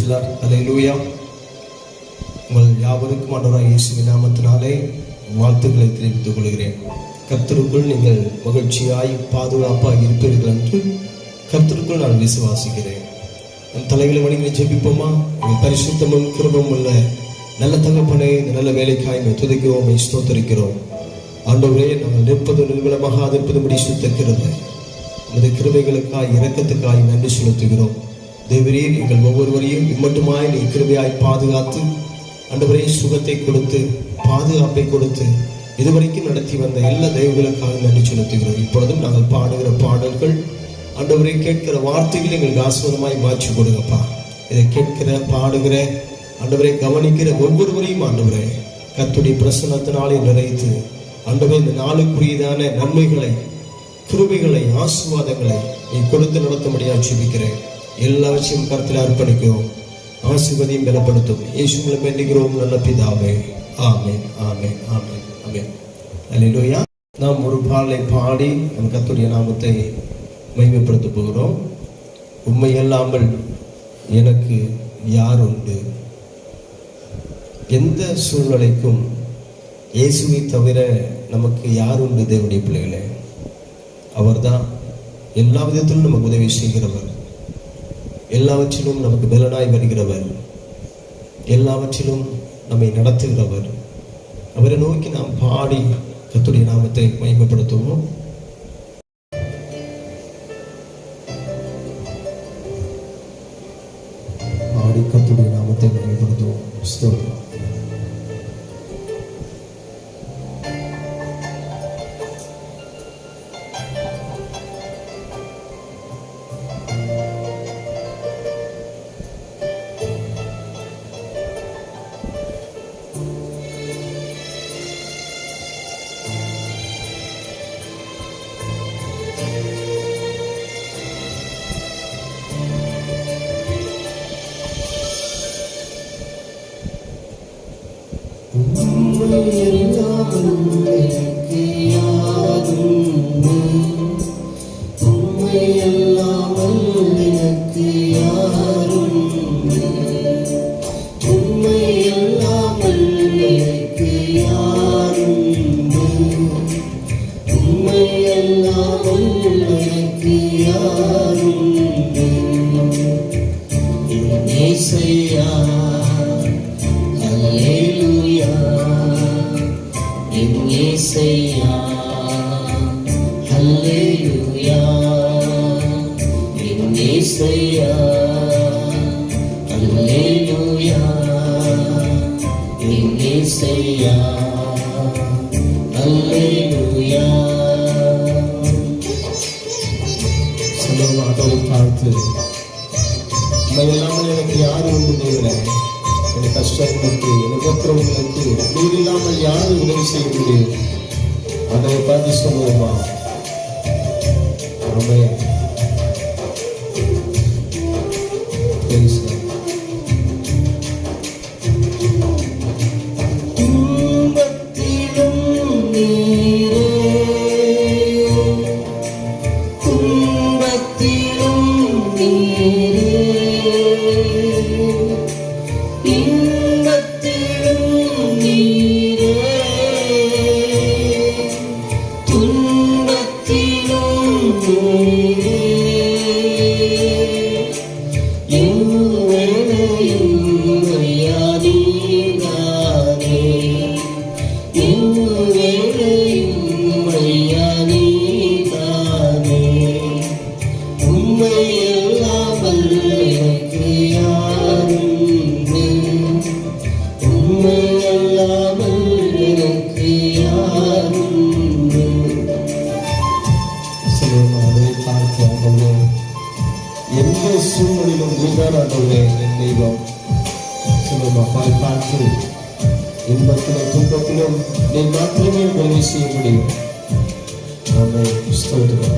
பிரைஸ்லார் அல்லேலூயா. உங்கள் யாவருக்கும் ஆண்டவராகிய இயேசுவின் நாமத்தினாலே வாழ்த்துக்களை தெரிவித்துக் கொள்கிறேன். கர்த்தருக்குள் நீங்கள் மகிழ்ச்சியாய் பாதுகாப்பாக இருப்பீர்கள் என்று கர்த்தருக்குள் நான் விசுவாசிக்கிறேன். நம் தலைகளை வணங்கி ஜெபிப்போமா? எங்கள் பரிசுத்தமும் கிருபையும் உள்ள நல்ல தகப்பனே, இந்த நல்ல வேலைக்காய் துதிக்கிறோம், ஸ்தோத்தரிக்கிறோம். ஆண்டவரே, நாங்கள் நிற்பது நிர்மலமாக இருப்பதுபடி சுத்த கிருபை, உமது கிருபைகளுக்காய் இரக்கத்துக்காய் நன்றி செலுத்துகிறோம். தேவரே, எங்கள் ஒவ்வொருவரையும் இம்மட்டுமாய் நீ கிருபையாய் பாதுகாத்து ஆண்டவரே சுகத்தை கொடுத்து பாதுகாப்பை கொடுத்து இதுவரைக்கும் நடத்தி வந்த எல்லா தெய்வங்களுக்காக நன்றி செலுத்துகிறோம். இப்பொழுதும் நாங்கள் பாடுகிற பாடல்கள் ஆண்டவரே கேட்கிற வார்த்தைகள் எங்களுக்கு ஆசீர்வாதமாய் மாற்றி கொடுங்கப்பா. இதை கேட்கிற பாடுகிற ஆண்டவரை கவனிக்கிற ஒவ்வொருவரையும் ஆண்டவரே கர்த்தருடைய பிரசன்னத்தினாலே நிறைத்து ஆண்டவரே இந்த நாளுக்குரியதான நன்மைகளை கிருபைகளை ஆசீர்வாதங்களை நீ கொடுத்து நடத்தும்படியாக ஜெபிக்கிறேன். எல்லாவற்றையும் கர்த்தரில் அர்ப்பணிக்கிறோம். ஆசீர்வதியும் பலப்படுத்தும் இயேசுவின் மூலம் வேண்டுகிறோம் நல்ல பிதாவே. ஆமென், ஆமென், ஆமென், ஆமென். அல்லேலூயா. நாம் ஒரு பாடலை பாடி நம் கர்த்தருடைய நாமத்தை மகிமைப்படுத்த போகிறோம். உம்மை அல்லாமல் எனக்கு யார் உண்டு? எந்த சூழ்நிலைக்கும் இயேசுவை தவிர நமக்கு யார் உண்டு? தேவனுடைய பிள்ளைகளே, அவர்தான் எல்லா விதத்திலும் நமக்கு உதவி செய்கிறவர், எல்லாவற்றிலும் நமக்கு பலனாய் வருகிறவர், எல்லாவற்றிலும் நம்மை நடத்துகிறவர். அவரை நோக்கி நாம் பாடி கர்த்தருடைய நாமத்தை மகிமைப்படுத்துவோம். பாடி கர்த்தருடைய நாமத்தை மகிமைப்படுத்துவோம். ஸ்தோத்திரம். எனக்கு யாரு உண்டு தேவனே? எனக்கு கஷ்டங்களுக்கு எனக்கு நீர் இல்லாமல் யாரு உதவி செய்ய முடியும்? அதை பார்த்து சொல்லுவோமா? ஆமென். இன்பத்திலும் துன்பத்திலும் நீ மாத்திரமே உதவி செய்ய முடியும். ஆமென். ஸ்தோத்திரம்.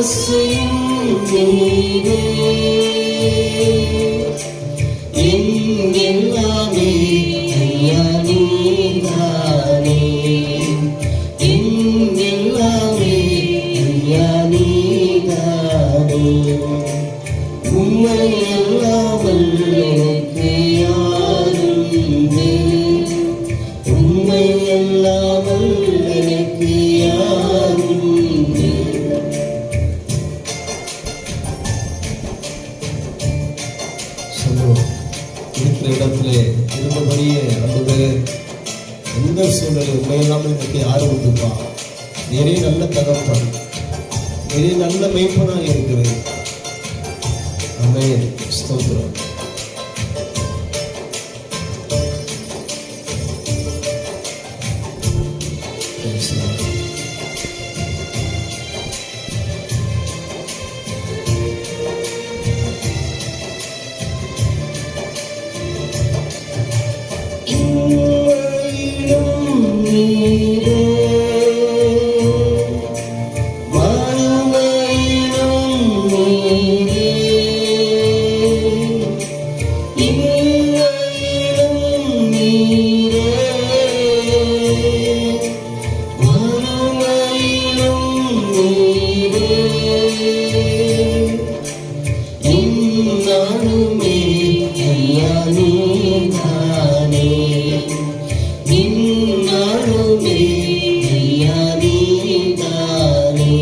ஆசையும் நீரே, என் எல்லாமே ஐயா நீதானே, என் எல்லாமே ஐயா நீதானே. உம்மை அல்லாமல் எனக்கு யாருண்டு, உம்மை அல்லாமல் எனக்கு யாருண்டு. சொல்லுவோம், இருக்கிற இடத்திலே இருந்தபடியே ஆண்டவரே, எந்த சூழ்நிலை உண்மையில்லாமல் எனக்கு யாரும் உண்டுப்பா, நிறைய நல்ல தகப்பன், நிறைய நல்ல மெய்ப்பனாக இருக்கிறேன். ஆமென். ஸ்தோத்திரம். Praise the Lord. இம்மையிலும் நீரே, மறுமையிலும் நீரே, இம்மையிலும் நீரே, மறுமையிலும் நீரே. இந்நாளுமே ஐயா நீதானே, இந்நாளுமே ஐயா நீதானே.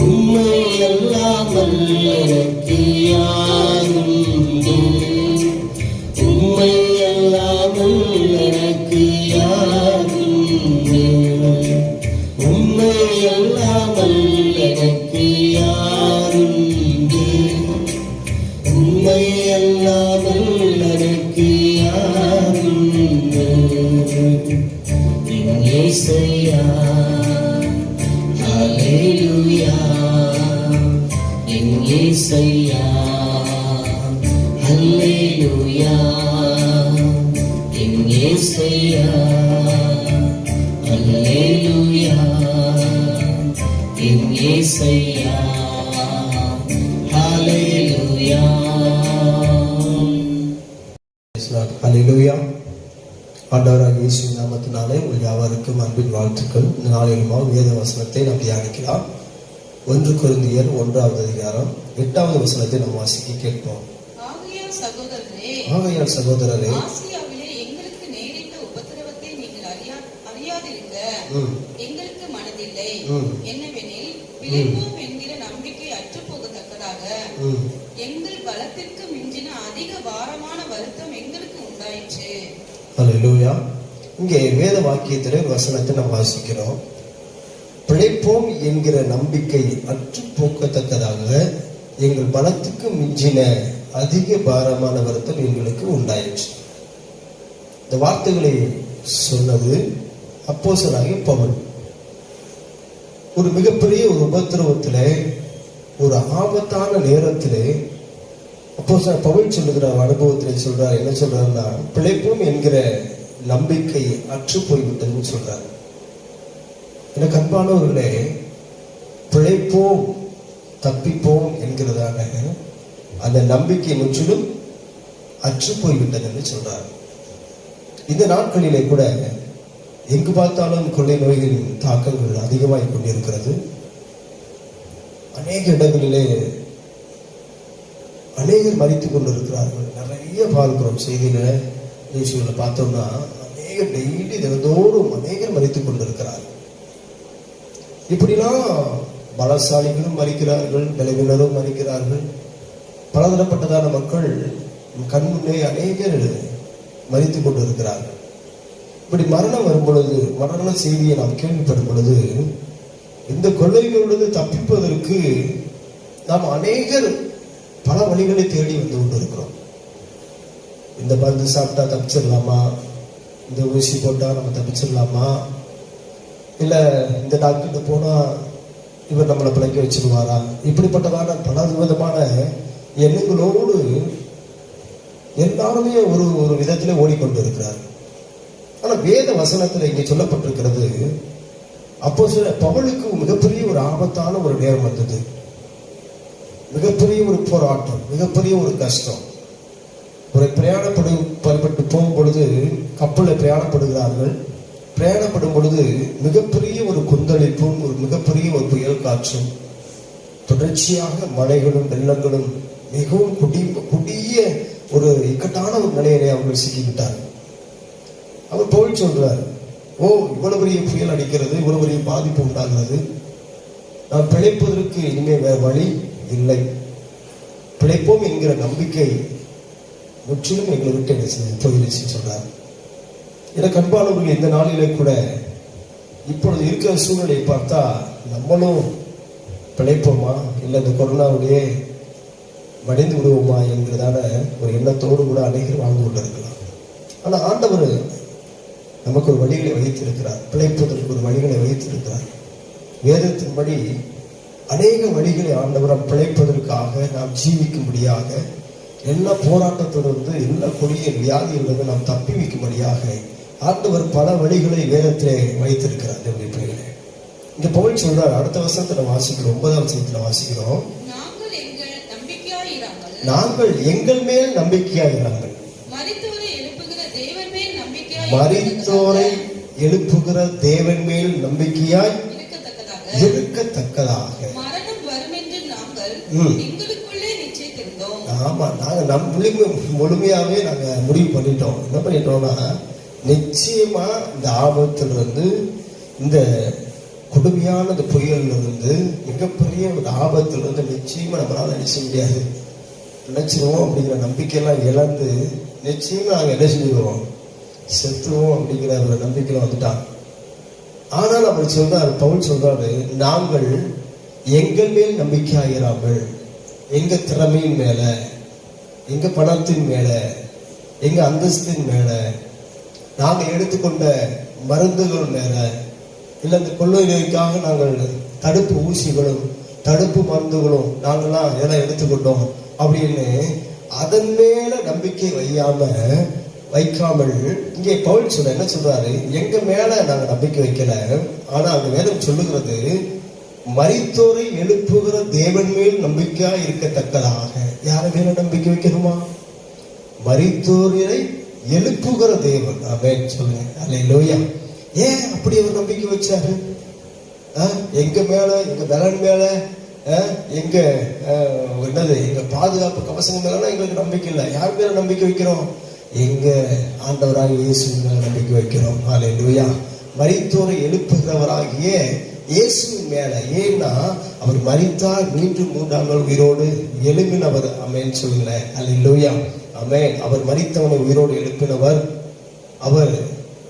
உம்மை அல்லாமல் எனக்கு யாருண்டு, உம்மை அல்லாமல் எனக்கு யாருண்டு, உம்மை அல்லாமல் எனக்கு யாருண்டு, உம்மை அல்லாமல் எனக்கு யாருண்டு. என் இயேசையா, ஹல்லேலூயா, என் இயேசையா, ஹல்லேலூயா, என் இயேசையா, ஹல்லேலூயா, என் இயேசையா, ஹல்லேலூயா. அல்லேலூயா. ஆண்டவராகிய இயேசுவின் நாமத்தினாலே உங்கள் யாவருக்கும் அன்பின் வாழ்த்துக்கள். இந்த நாளிலுமா வேத வசனத்தை நாம் தியானிக்கலாம். 1 கொரிந்தியர் 1வது அதிகாரம் 8வது வசனத்தை நாம் வாசிக்க கேட்போம். ஆகையால் சகோதரரே, ஆசியாவிலே எங்களுக்கு நேரிட்ட உபத்திரவத்தை நீங்கள் அறியாதிருக்க எங்களுக்கு மனதில்லை. என்னவெனில், பிழைப்போம் என்கிற நம்பிக்கை அற்றுப்போகத்தக்கதாக எங்கள் பலத்திற்கு மிஞ்சின அதிக பாரமான வருத்தம் எங்களுக்கு உண்டாயிற்று. அல்லேலூயா. இங்கே வேத வாக்கியத்திலே ஒரு வசனத்தை நாம் வாசிக்கிறோம். பிழைப்போம் என்கிற நம்பிக்கை அற்று போக்கத்தக்கதாக எங்கள் பலத்துக்கு மிஞ்சின அதிக பாரமான வருத்தம் எங்களுக்கு உண்டாயிற்று. இந்த வார்த்தைகளை சொன்னது அப்போஸ்தலனாகிய பவுல். ஒரு மிகப்பெரிய ஒரு உபத்திரவத்திலே, ஒரு ஆபத்தான நேரத்திலே அப்போஸ்தலன் பவுல் சொல்லுகிற அனுபவத்திலே சொல்றார். என்ன சொல்றாருன்னா, பிழைப்போம் என்கிற நம்பிக்கை அற்று போய்விட்டதுன்னு சொல்றாரு. எனக்கு அன்பானவர்களே, பிழைப்போம் தப்பிப்போம் என்கிறதான அந்த நம்பிக்கை முற்றிலும் அற்று போய்விட்டது என்று சொல்றார். இந்த நாட்களிலே கூட எங்கு பார்த்தாலும் கொள்ளை நோய்களின் தாக்கங்கள் அதிகமாகிக் கொண்டிருக்கிறது. அநேக இடங்களிலே அநேகர் மரித்துக் கொண்டிருக்கிறார்கள். நிறைய பார்க்கிறோம் செய்தியில, நியூஸ்களை பார்த்தோம்னா அநேகர் டெய்லி தினந்தோறும் அநேகர் மரித்துக் கொண்டிருக்கிறார்கள். இப்படிலாம் பலசாலிகளும் மரிக்கிறார்கள், பலவீனரும் மரிக்கிறார்கள். பலதரப்பட்டதான மக்கள் கண் முன்னே அநேகர் மரித்துக் கொண்டிருக்கிறார்கள். இப்படி மரணம் வரும் பொழுது, மரண செய்தியை நாம் கேள்விப்படும் பொழுது, இந்த கொள்ளைகளோடு தப்பிப்பதற்கு நாம் அநேகர் பல வழிகளை தேடி வந்து கொண்டிருக்கிறோம். இந்த மருந்து சாப்பிட்டா தப்பிச்சிடலாமா, இந்த ஊசி போட்டா நம்ம தப்பிச்சிடலாமா, இல்ல இந்த டாக்டர்கிட்ட போனா இவர் நம்மளை பிழைக்க வச்சிருவாரா, இப்படிப்பட்டதான பல விதமான எண்ணங்களோடு எல்லாருமே ஒரு விதத்திலே ஓடிக்கொண்டு இருக்கிறார். ஆனா வேத வசனத்துல இங்கே சொல்லப்பட்டிருக்கிறது, அப்போஸ்தலர் பவுலுக்கு மிகப்பெரிய ஒரு ஆபத்தான ஒரு நேரம் வந்தது. மிகப்பெரிய ஒரு போராட்டம், மிகப்பெரிய ஒரு கஷ்டம். ஒரு பிரயாணப்பட்டு போகும் பொழுது, கப்பலில் பிரயாணப்படுகிறார்கள். பிரயாணப்படும் பொழுது மிகப்பெரிய ஒரு கொந்தளிப்பும், ஒரு மிகப்பெரிய ஒரு புயல் காற்றும், தொடர்ச்சியாக மழைகளும் வெள்ளங்களும், மிகவும் கொடிய ஒரு இக்கட்டான ஒரு நிலையிலே அவர்கள் சிக்கிவிட்டார்கள். அவர் பவுல் சொல்றார், ஓ இவ்வளவு பெரிய புயல் அடிக்கிறது, இவ்வளவு பெரிய பாதிப்பு உண்டாகிறது, நாம் பிழைப்பதற்கு இனிமே வேற வழி இல்லை, பிழைப்போம் என்கிற நம்பிக்கை முற்றிலும் எங்களை விட்டு போயிடுச்சு சொல்றார். எனக்கு அன்பானவர்கள், இந்த நாளிலே கூட இப்பொழுது இருக்கிற சூழ்நிலையை பார்த்தா நம்மளும் பிழைப்போமா இல்லை இந்த கொரோனாவுடைய மடிந்து விடுவோமா என்கிறதான ஒரு எண்ணத்தோடு கூட அநேகர் வாழ்ந்து கொண்டிருக்கலாம். ஆனால் ஆண்டவர் நமக்கு ஒரு வழிகளை வைத்திருக்கிறார், பிழைப்பதற்கு ஒரு வழிகளை வைத்திருக்கிறார். வேதத்தின்படி அநேக வழிகளை ஆண்டவரம் பிழைப்பதற்காக, நாம் ஜீவிக்கும்படியாக, எல்லா போராட்டத்திலிருந்து, எல்லா கொடிய வியாதியிலிருந்து நாம் தப்பி வைக்கும்படியாக ஆண்டவர் பல வழிகளை வேதத்திலே வைத்திருக்கிறார். என்னுடைய பிள்ளைகளே, இங்க பவுல் சொல்றார், அடுத்த வசனத்துல வாசிக்கிறோம், 9ஆம் வசனத்துல வாசிக்கிறோம், நாங்கள் எங்கள் மேல் நம்பிக்கையாகிறார்கள், மரித்தோரை எழுப்புகிற தேவன் மேல் நம்பிக்கையாய் இருக்கத்தக்கதாக. ஆமா, நாங்க முழுமையாவே நாங்க முடிவு பண்ணிட்டோம். என்ன பண்ணிட்டோம்னா, நிச்சயமா இந்த ஆபத்திலிருந்து, இந்த கொடுமையான இந்த புயலிலிருந்து, மிகப்பெரிய ஒரு ஆபத்திலிருந்து நிச்சயமா நம்மளால நினைச்ச முடியாது, நினைச்சிருவோம் அப்படிங்கிற நம்பிக்கையெல்லாம் இழந்து நிச்சயமா நாங்க என்ன செஞ்சிருவோம், செத்துருவோம் அப்படிங்கிற ஒரு நம்பிக்கையில வந்துட்டான். ஆனால் அவர் சொல்றாரு, பவுல் சொல்றாரு, நாங்கள் எங்கள் மேல் நம்பிக்கையாகிறார்கள், எங்க திறமையின் மேல, எங்க பணத்தின் மேல, எங்க அந்தஸ்தின் மேல, நாங்க எடுத்துக்கொண்ட மருந்துகள் மேல, இல்ல இந்த கொள்ளை நோய்க்காக நாங்கள் தடுப்பு ஊசிகளும் தடுப்பு மருந்துகளும் நாங்கள்லாம் எல்லாம் எடுத்துக்கொண்டோம் அப்படின்னு அதன் மேல நம்பிக்கை வைக்காமல் இங்கே பவுல் சொல்ல என்ன சொல்றாரு, எங்க மேல நாங்க நம்பிக்கை வைக்கல, ஆனா அந்த வேதம் சொல்லுகிறது, மரித்தோரை எழுப்புகிற தேவன் மேல் நம்பிக்கையா இருக்கத்தக்கதாக. யார மேல நம்பிக்கை வைக்கணுமா? மரித்தோரை எழுப்புகிற தேவன். ஆமென் சொல்லுங்க, அல்லேலூயா. ஏன் அப்படி ஒரு நம்பிக்கை வச்சாரு? எங்க மேல, எங்க பலன் மேல, எங்க எங்க பாதுகாப்பு கவசங்கள் மேல எங்களுக்கு நம்பிக்கை இல்லை. யார் மேல நம்பிக்கை வைக்கிறோம்? எங்க ஆண்டவராக இயேசு மேல நம்பிக்கை வைக்கிறோம். அல்லேலூயா. மரித்தோரை எழுப்புகிறவராகிய இயேசுவின் மேல. ஏன்னா அவர் மரித்தார், மீண்டும் 3ஆம் நாள் உயிரோடு எழுப்பினவர். ஆமென் சொல்லுங்களேன், அல்லேலூயா. ஆமென். அவர் மரித்தவனை உயிரோடு எழுப்பினவர்.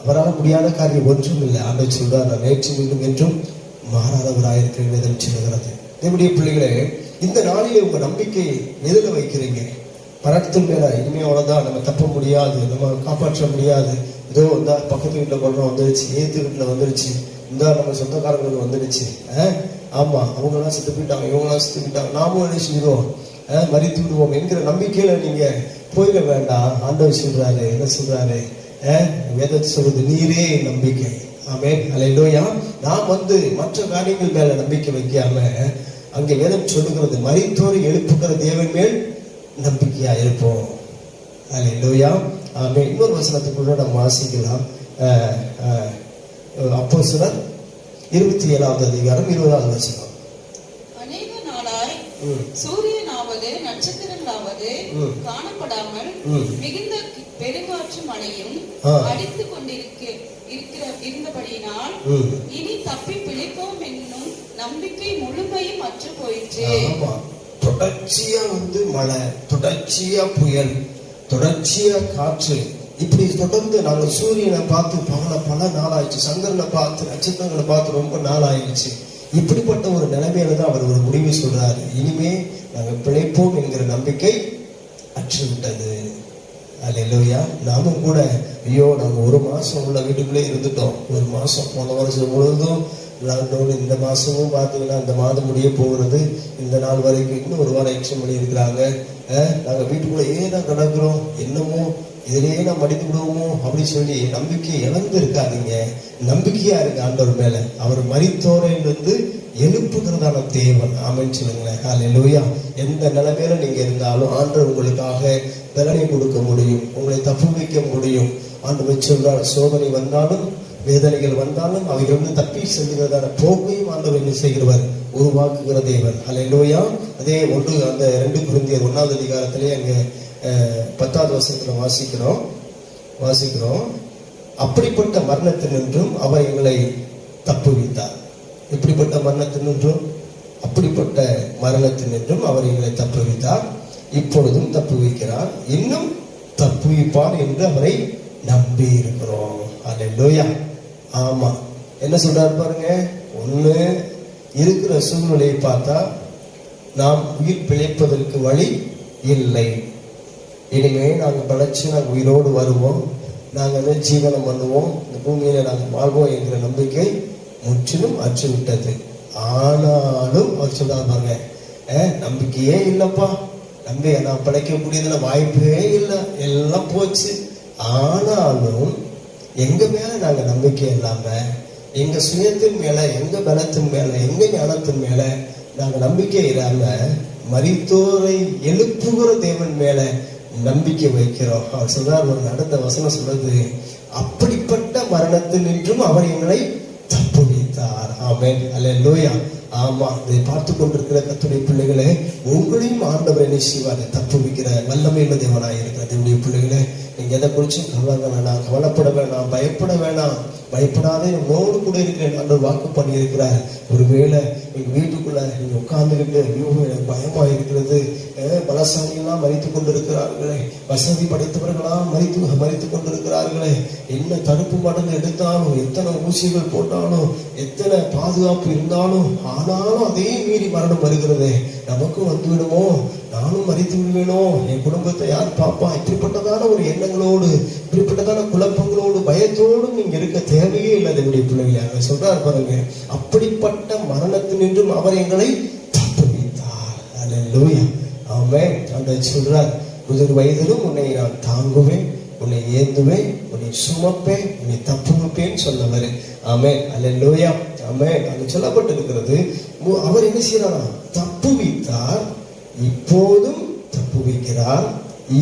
அவரால் முடியாத காரியம் ஒன்றும் இல்லை. ஆண்டவர் சொல்றார், நான் நேற்று மீண்டும் என்றும் மாறாதவராயிருக்கிறேன் வேதம் சொல்லுகிறது. என்னுடைய பிள்ளைகளே, இந்த நாளிலே உங்க நம்பிக்கை எதுல வைக்கிறீங்க? பணத்தின் மேல. இனிமே அவ்வளவுதான், நம்ம தப்ப முடியாது, நம்ம காப்பாற்ற முடியாது, ஏதோ இந்த பக்கத்து வீட்டுல கொள்றோம் வந்துருச்சு, ஏத்து வீட்டுல வந்துருச்சு, இந்த நம்ம சொந்தக்காரங்களுக்கு வந்துடுச்சு, ஆமா அவங்கெல்லாம் செத்து போயிட்டாங்க, இவங்கெல்லாம் செத்து போயிட்டாங்க, நாமும் என்ன செஞ்சிருவோம், மறித்து விடுவோம் என்கிற நம்பிக்கையில நீங்க போயிட வேண்டாம். ஆண்டவர் சொல்றாரு, என்ன சொல்றாரு? வேதத்தை சொல்றது, நீரே நம்பிக்கை. ஆமென், அல்லேலூயா. நாம் மற்ற காரியங்கள் மேல நம்பிக்கை வைக்காம, அங்கே வேதம் சொல்லுகிறது, மரித்தோரை எழுப்புகிற தேவன் மேல் நம்பிக்கையா இருப்போம். அல்லேலூயா. ஆமென். இன்னொரு வசனத்துக்குள்ள நம்ம வாசிக்கலாம். அப்போஸ்தலர் 27ஆம் அதிகாரம் 20ஆவது வசனம். அநேக நாளாய் சூரியனாவது நட்சத்திரங்களாவது காணப்படாமல் மிகுந்த பெருங்காற்று மழையும் அடித்துக் இருந்தபடியினால் இனி தப்பி பிழைப்போம் என்னும் நம்பிக்கை முழுமையும் அற்று போயிற்று. தொடர்ச்சியா மழை, தொடர்ச்சியா புயல், தொடர்ச்சியா காற்று, இப்படி தொடர்ந்து நாங்கள் சூரியனை பார்த்து பல நாளாயிடுச்சு, சந்திரனை பார்த்து நட்சத்திரங்களை பார்த்து ரொம்ப நாளாயிடுச்சு. இப்படிப்பட்ட ஒரு நிலைமையில தான் அவர் ஒரு முடிவு சொல்றாரு, இனிமே நாங்கள் பிழைப்போம் என்கிற நம்பிக்கை அற்றுவிட்டது. அல்லேலூயா. நாமும் கூட ஐயோ நாங்க 1 மாசம் உள்ள வீட்டுக்குள்ளே இருந்துட்டோம். 1 மாசம், போன வருஷம் முழுவதும் லாக்டவுன், இந்த மாசமும் பார்த்தீங்கன்னா இந்த மாதம் முடிய போகிறது, இந்த நாள் வரைக்கும் இன்னும் 1 வாரம் எக்ஸ்டன் பண்ணி இருக்கிறாங்க. நாங்க வீட்டுக்குள்ளே தான் கிடக்குறோம், என்னமோ இதிலேயே நாம் மடிந்து விடுவோமோ அப்படின்னு சொல்லி நம்பிக்கை இழந்து இருக்காதீங்க. நம்பிக்கையா இருக்கு ஆண்டவர் மேல. அவர் மரித்தோரிலிருந்து எழுப்புகிறதான தேவன். ஆமென் சொல்லுங்களேன். ஹல்லேலூயா. எந்த நிலைமையில நீங்க இருந்தாலும் ஆண்டவர் உங்களுக்காக பலனை கொடுக்க முடியும், உங்களை தப்புவிக்க முடியும். ஆண்டவர் சொல்றார், சோதனை வந்தாலும் வேதனைகள் வந்தாலும் அவைகள் தப்பி செல்லுகிறதான போக்கையும் ஆண்டவர் என்ன செய்கிறவர்? உருவாக்குகிற தேவன். ஹல்லேலூயா. அதே ஒன்று அந்த 2 கொரிந்தியர் 1வது அதிகாரத்திலே அங்க 10வது வசனத்துல வாசிக்கிறோம். அப்படிப்பட்ட மரணத்தினின்றும் அவர் எங்களை தப்புவித்தார். இப்படிப்பட்ட மரணத்தினின்றும் அப்படிப்பட்ட மரணத்தினின்றும் அவர் எங்களை தப்புவித்தார். இப்பொழுதும் தப்புவிக்கிறார், இன்னும் தப்புவிப்பார் என்று அவரை நம்பி இருக்கிறோம். ஹல்லேலூயா. ஆமா, என்ன சொல்றாரு பாருங்க. ஒண்ணு, இருக்கிற சூழ்நிலையை பார்த்தா நாம் உயிர் பிழைப்பதற்கு வழி இல்லை. இனிமே நாங்கள் படைச்சு நாங்கள் உயிரோடு வருவோம், நாங்கள் ஜீவனம் பண்ணுவோம், இந்த பூமியில நாங்கள் வாழ்வோம் என்கிற நம்பிக்கை முற்றிலும் அற்றுவிட்டது. ஆனாலும் அவர் சொல்றாரு பாருங்க, நம்பிக்கையே இல்லப்பா, நான் படைக்கக்கூடியதுல வாய்ப்பே இல்லை, எல்லாம் போச்சு. ஆனாலும் எங்க மேல நாங்க நம்பிக்கை இல்லாம, எங்க சுயத்தின் மேல, எங்க பலத்தின் மேல, எங்க ஞானத்தின் மேல நாங்க நம்பிக்கை இல்லாம மரித்தோரை எழுப்புகிற தேவன் மேல நம்பிக்கை வைக்கிறோம். அவர் சொல்றார், ஒரு அடுத்த வசனம் சொல்றது, அப்படிப்பட்ட மரணத்தில் நின்றும் அவர் எங்களை தப்புவித்தார். ஆமென். அல்லேலூயா. ஆமா, இதை பார்த்து கொண்டிருக்கிற கர்த்தருடைய பிள்ளைகளே, உங்களையும் ஆண்டவர் என்ன செய்வார்? தப்புவிக்கிற வல்லமையுள்ள தேவனாய் இருக்கிற தேவனுடைய பிள்ளைகளே, நீங்க எதை குறிச்சும் கவலை வேணாம், கவலைப்பட வேணாம், பயப்பட வேணாம். பயப்படாதே, உன்னோடு கூட இருக்கிறேன் ஆண்டவர் வாக்கு பண்ணி இருக்கிறார். ஒருவேளை எங்க வீட்டுக்குள்ள நீங்க உட்கார்ந்துகிட்டு, ஐயோ எனக்கு பயமா இருக்கிறது, பலசாலியெல்லாம் மறித்து கொண்டிருக்கிறார்களே, வசதி படைத்தவர்களாம் மறித்து கொண்டிருக்கிறார்களே, என்ன தடுப்பு மருந்து எடுத்தாலும், எத்தனை ஊசிகள் போட்டாலும், எத்தனை பாதுகாப்பு இருந்தாலும், ஆனாலும் அதே மீறி மரணம் வருகிறதே, நமக்கும் வந்து விடுமோ, நானும் மறித்து விடுவேனோ, என் குடும்பத்தை யார் பாப்பா? இப்படிப்பட்டதான ஒரு எண்ணங்களோடு, இப்படிப்பட்டதான குழப்பங்களோடு, பயத்தோடு நீங்க இருக்க தேவையே இல்லை. என்னுடைய பிள்ளைங்க சொல்றாரு பாருங்க, அப்படிப்பட்ட மரணத்தினின்றும் அவர் எங்களை தப்புவித்தார். அல்லேலூயா. ஆமென். அந்த சொல்றார், 100 வயதிலும் உன்னை நான் தாங்குவேன், உன்னை ஏந்துவேன், உன்னை சுமப்பேன், உன்னை தப்புவிப்பேன் சொன்னவர். ஆமென். அல்லேலூயா. ஆமென். அங்கு சொல்லப்பட்டிருக்கிறது, அவர் என்ன செய்யறாரா? தப்புவித்தார், இப்போதும் தப்புவிக்கிறார்,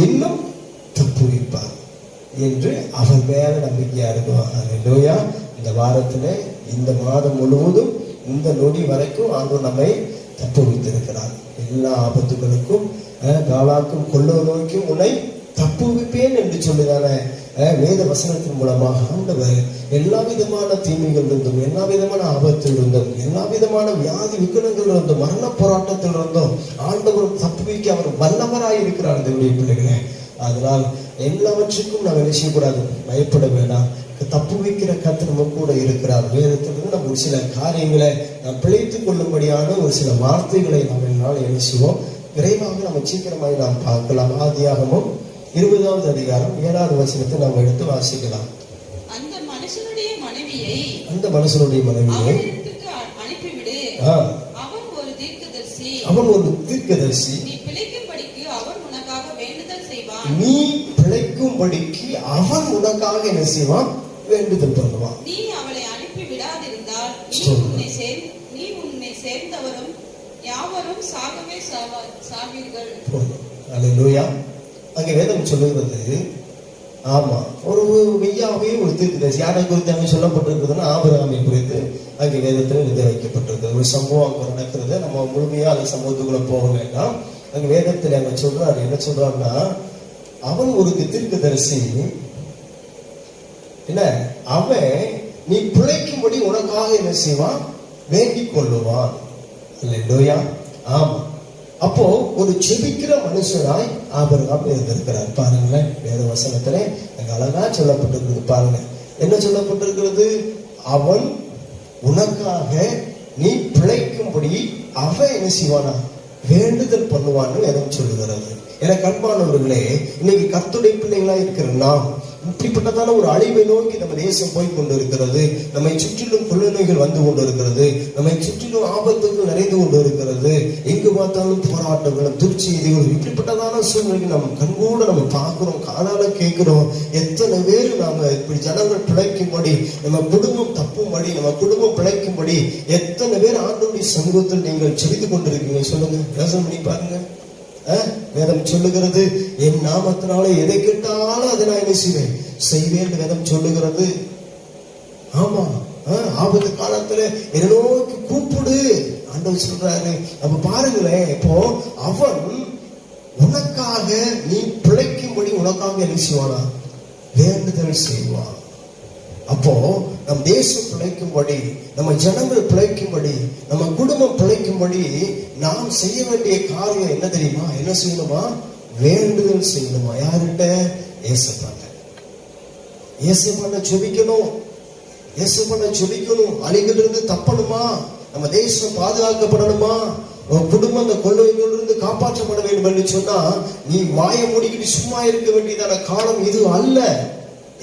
இன்னும் தப்புவிப்பார் என்று அவர் மேல நம்பிக்கையா இருக்கும். அல்லேலூயா. இந்த வாரத்துல, இந்த மாதம் முழுவதும், இந்த நொடி வரைக்கும் ஆண்டவர் நம்மை தப்புவித்திருக்கிறார். எல்லா ஆபத்துகளுக்கும், காலாக்கும், கொள்ள நோய்க்கும் உன்னை தப்புவிப்பேன் என்று சொல்லுதான வேத வசனத்தின் மூலமாக ஆண்டவர் எல்லா விதமான தீமைகள் இருந்தும், எல்லா விதமான ஆபத்தில் இருந்தும், எல்லா விதமான வியாதி விக்கனங்கள் இருந்தும், மரண போராட்டத்தில் இருந்தும் ஆண்டவர் தப்புவிக்க அவர் வல்லவராய் இருக்கிறார். தேவனுடைய பிள்ளைகளே, அதனால் எல்லாவற்றுக்கும் நாம் என்ன செய்யக்கூடாது? பயப்பட வேண்டாம். தப்பு வைக்கிற கர்த்தர் நம்ம கூட இருக்கிறார். வேதத்திலிருந்து நம்ம ஒரு சில காரியங்களை நாம் பிழைத்துக் கொள்ளும்படியான ஒரு சில வார்த்தைகளை நாம் என்னால் என்ன செய்வோம்? விரைவாக நம்ம சீக்கிரமாக நாம் பார்க்கலாம். ஆதியாகமம் 20வது அதிகாரம் 7வது வசனத்தை நாம் எடுத்து வாசிக்கலாம். அந்த மனுஷனுடைய மனைவியை அனுப்பிவிடு, அவன் ஒரு தீர்க்கதரிசி, நீ பிழைக்கும்படிக்கு அவன் உனக்காக வேண்டுதல் செய்வான். என்ன செய்வான்? வேண்டுதல் பண்ணுவான். நீ அவளை அனுப்பி விடாதிருந்தால் நீ உன்னை சேர்ந்தவரும் யாவரும் சாகவே சாவீர்கள். அல்லேலூயா. அங்கே வேதம் சொல்லுகிறது, ஆமா, ஒரு மெய்யாவே ஒரு தீர்க்கதரிசி. யாரை குறித்து அங்கே சொல்லப்பட்டிருக்கிறதுன்னா ஆபிரகாமை குறித்து அங்கே வேதத்தில் எழுதி வைக்கப்பட்டிருக்கிறது. ஒரு சம்பவம் அங்கே நடக்கிறது. நம்ம முழுமையா அந்த சம்பவத்துக்குள்ள போக வேண்டாம். அங்கே வேதத்தில் அங்க சொல்றாரு, என்ன சொல்றாருன்னா, அவன் ஒரு தீர்க்கதரிசி, என்ன, அவன் நீ பிழைக்கும்படி உனக்காக என்ன செய்வான்? வேண்டிக் கொள்ளுவான். அல்லேலூயா. ஆமா, அப்போ ஒரு செபிக்கிற மனுஷனாய் ஆபிரகாம் இருந்திருக்கிறார். பாருங்களேன், வேத வசனத்துல அங்க அழகா சொல்லப்பட்டிருக்கிறது. பாருங்க, என்ன சொல்லப்பட்டிருக்கிறது? அவன் உனக்காக நீ பிழைக்கும்படி அவன் என்ன செய்வானா? வேண்டுதல் பண்ணுவான்னு வேதம் சொல்லுகிறது. எனக்கு அன்பானவர்களே, இன்னைக்கு கர்த்தருடைய பிள்ளைகளா இருக்கிற நாம் இப்படிப்பட்டதான ஒரு அழிவை நோக்கி நம்ம தேசம் போய் கொண்டிருக்கிறது. நம்மை சுற்றிலும் கொள்ளை நோய்கள் வந்து கொண்டிருக்கிறது. நம்மை சுற்றிலும் ஆபத்துகள் நிறைந்து கொண்டிருக்கிறது. எங்கு பார்த்தாலும் போராட்டங்களும் துர்ச்செய்திகளும் இப்படிப்பட்டதான சூழ்நிலைக்கு நம்ம கண்கூட நம்ம பார்க்கிறோம், காதால கேட்கிறோம். எத்தனை பேர் நாம இப்படி ஜனங்கள் பிழைக்கும்படி, நம்ம குடும்பம் தப்பும்படி, நம்ம குடும்பம் பிழைக்கும்படி எத்தனை பேர் ஆண்டவருடைய சமூகத்தில் நீங்கள் செபித்து கொண்டிருக்கீங்க சொல்லுங்க, யோசனை பண்ணி பாருங்க. வேதம் சொல்லுகிறது, என் நாமத்தினால எதை கேட்டாலும் அதை நான் என்ன செய்வேன் வேதம் சொல்லுகிறது. ஆமா, ஆபத்து காலத்துல என்ன நோக்கி கூப்பிடு ஆண்டவர் சொல்றாரு. அப்ப பாருங்களேன், இப்போ அவன் உனக்காக நீ பிழைக்கும்படி உனக்காக என்ன செய்வானா, வேண்டுதல் செய்வான். அப்போ நம் தேசம் பிழைக்கும்படி, நம்ம ஜனங்கள் பிழைக்கும்படி, நம்ம குடும்பம் பிழைக்கும்படி நாம் செய்ய வேண்டிய காரியம் என்ன தெரியுமா? என்ன செய்யணுமா? வேண்டுதல் செய்யணுமா? யார்கிட்ட? ஏசப்பாட்ட. ஏசப்பாட்ட ஜெபிக்கணும், ஏசப்பாட்ட ஜெபிக்கணும். அழிவிலிருந்து தப்பணுமா? நம்ம தேசம் பாதுகாக்கப்படணுமா? குடும்பம் அந்த கொள்ளையிலிருந்து காப்பாற்றப்பட வேண்டும் என்று சொன்னா நீ வாயை மூடிக்கிட்டு சும்மா இருக்க வேண்டியதான காலம் இது அல்ல.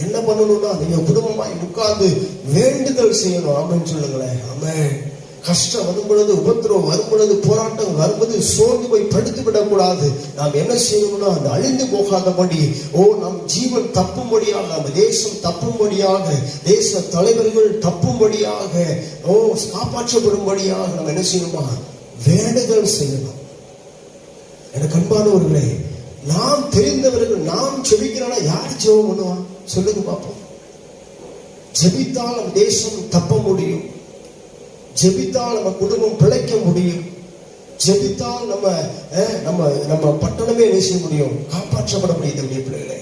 என்ன பண்ணணும்னா நீங்க குடும்பமாய் உட்கார்ந்து வேண்டுதல் செய்யணும். ஆமென் சொல்லுங்களேன். ஆமென். கஷ்டம் வரும் பொழுது, உபத்திரவம் வரும் பொழுது, போராட்டம் வரும்போது சோர்ந்து போய் படுத்து விடக்கூடாது. நாம் என்ன செய்யணும்னா அந்த அழிந்து போகாதபடி, நம் ஜீவன் தப்பும்படியாக, நம்ம தேசம் தப்பும்படியாக, தேச தலைவர்கள் தப்பும்படியாக, காப்பாற்றப்படும்படியாக நம்ம என்ன செய்யணுமா? வேண்டுதல் செய்யணும். எனக்கு அன்பானவர்களே, நாம் தெரிந்தவர்கள், நாம் ஜெபிக்கிறோம்னா யார் ஜெபம் பண்ணுவான் சொல்லுங்க பாப்போம். ஜெபித்தால் நம்ம தேசம் தப்ப முடியும், ஜெபித்தால் நம்ம குடும்பம் பிழைக்க முடியும், ஜெபித்தால் நம்ம பட்டணமே என்ன செய்ய முடியும்? காப்பாற்றப்பட முடியும். பிள்ளைகளே,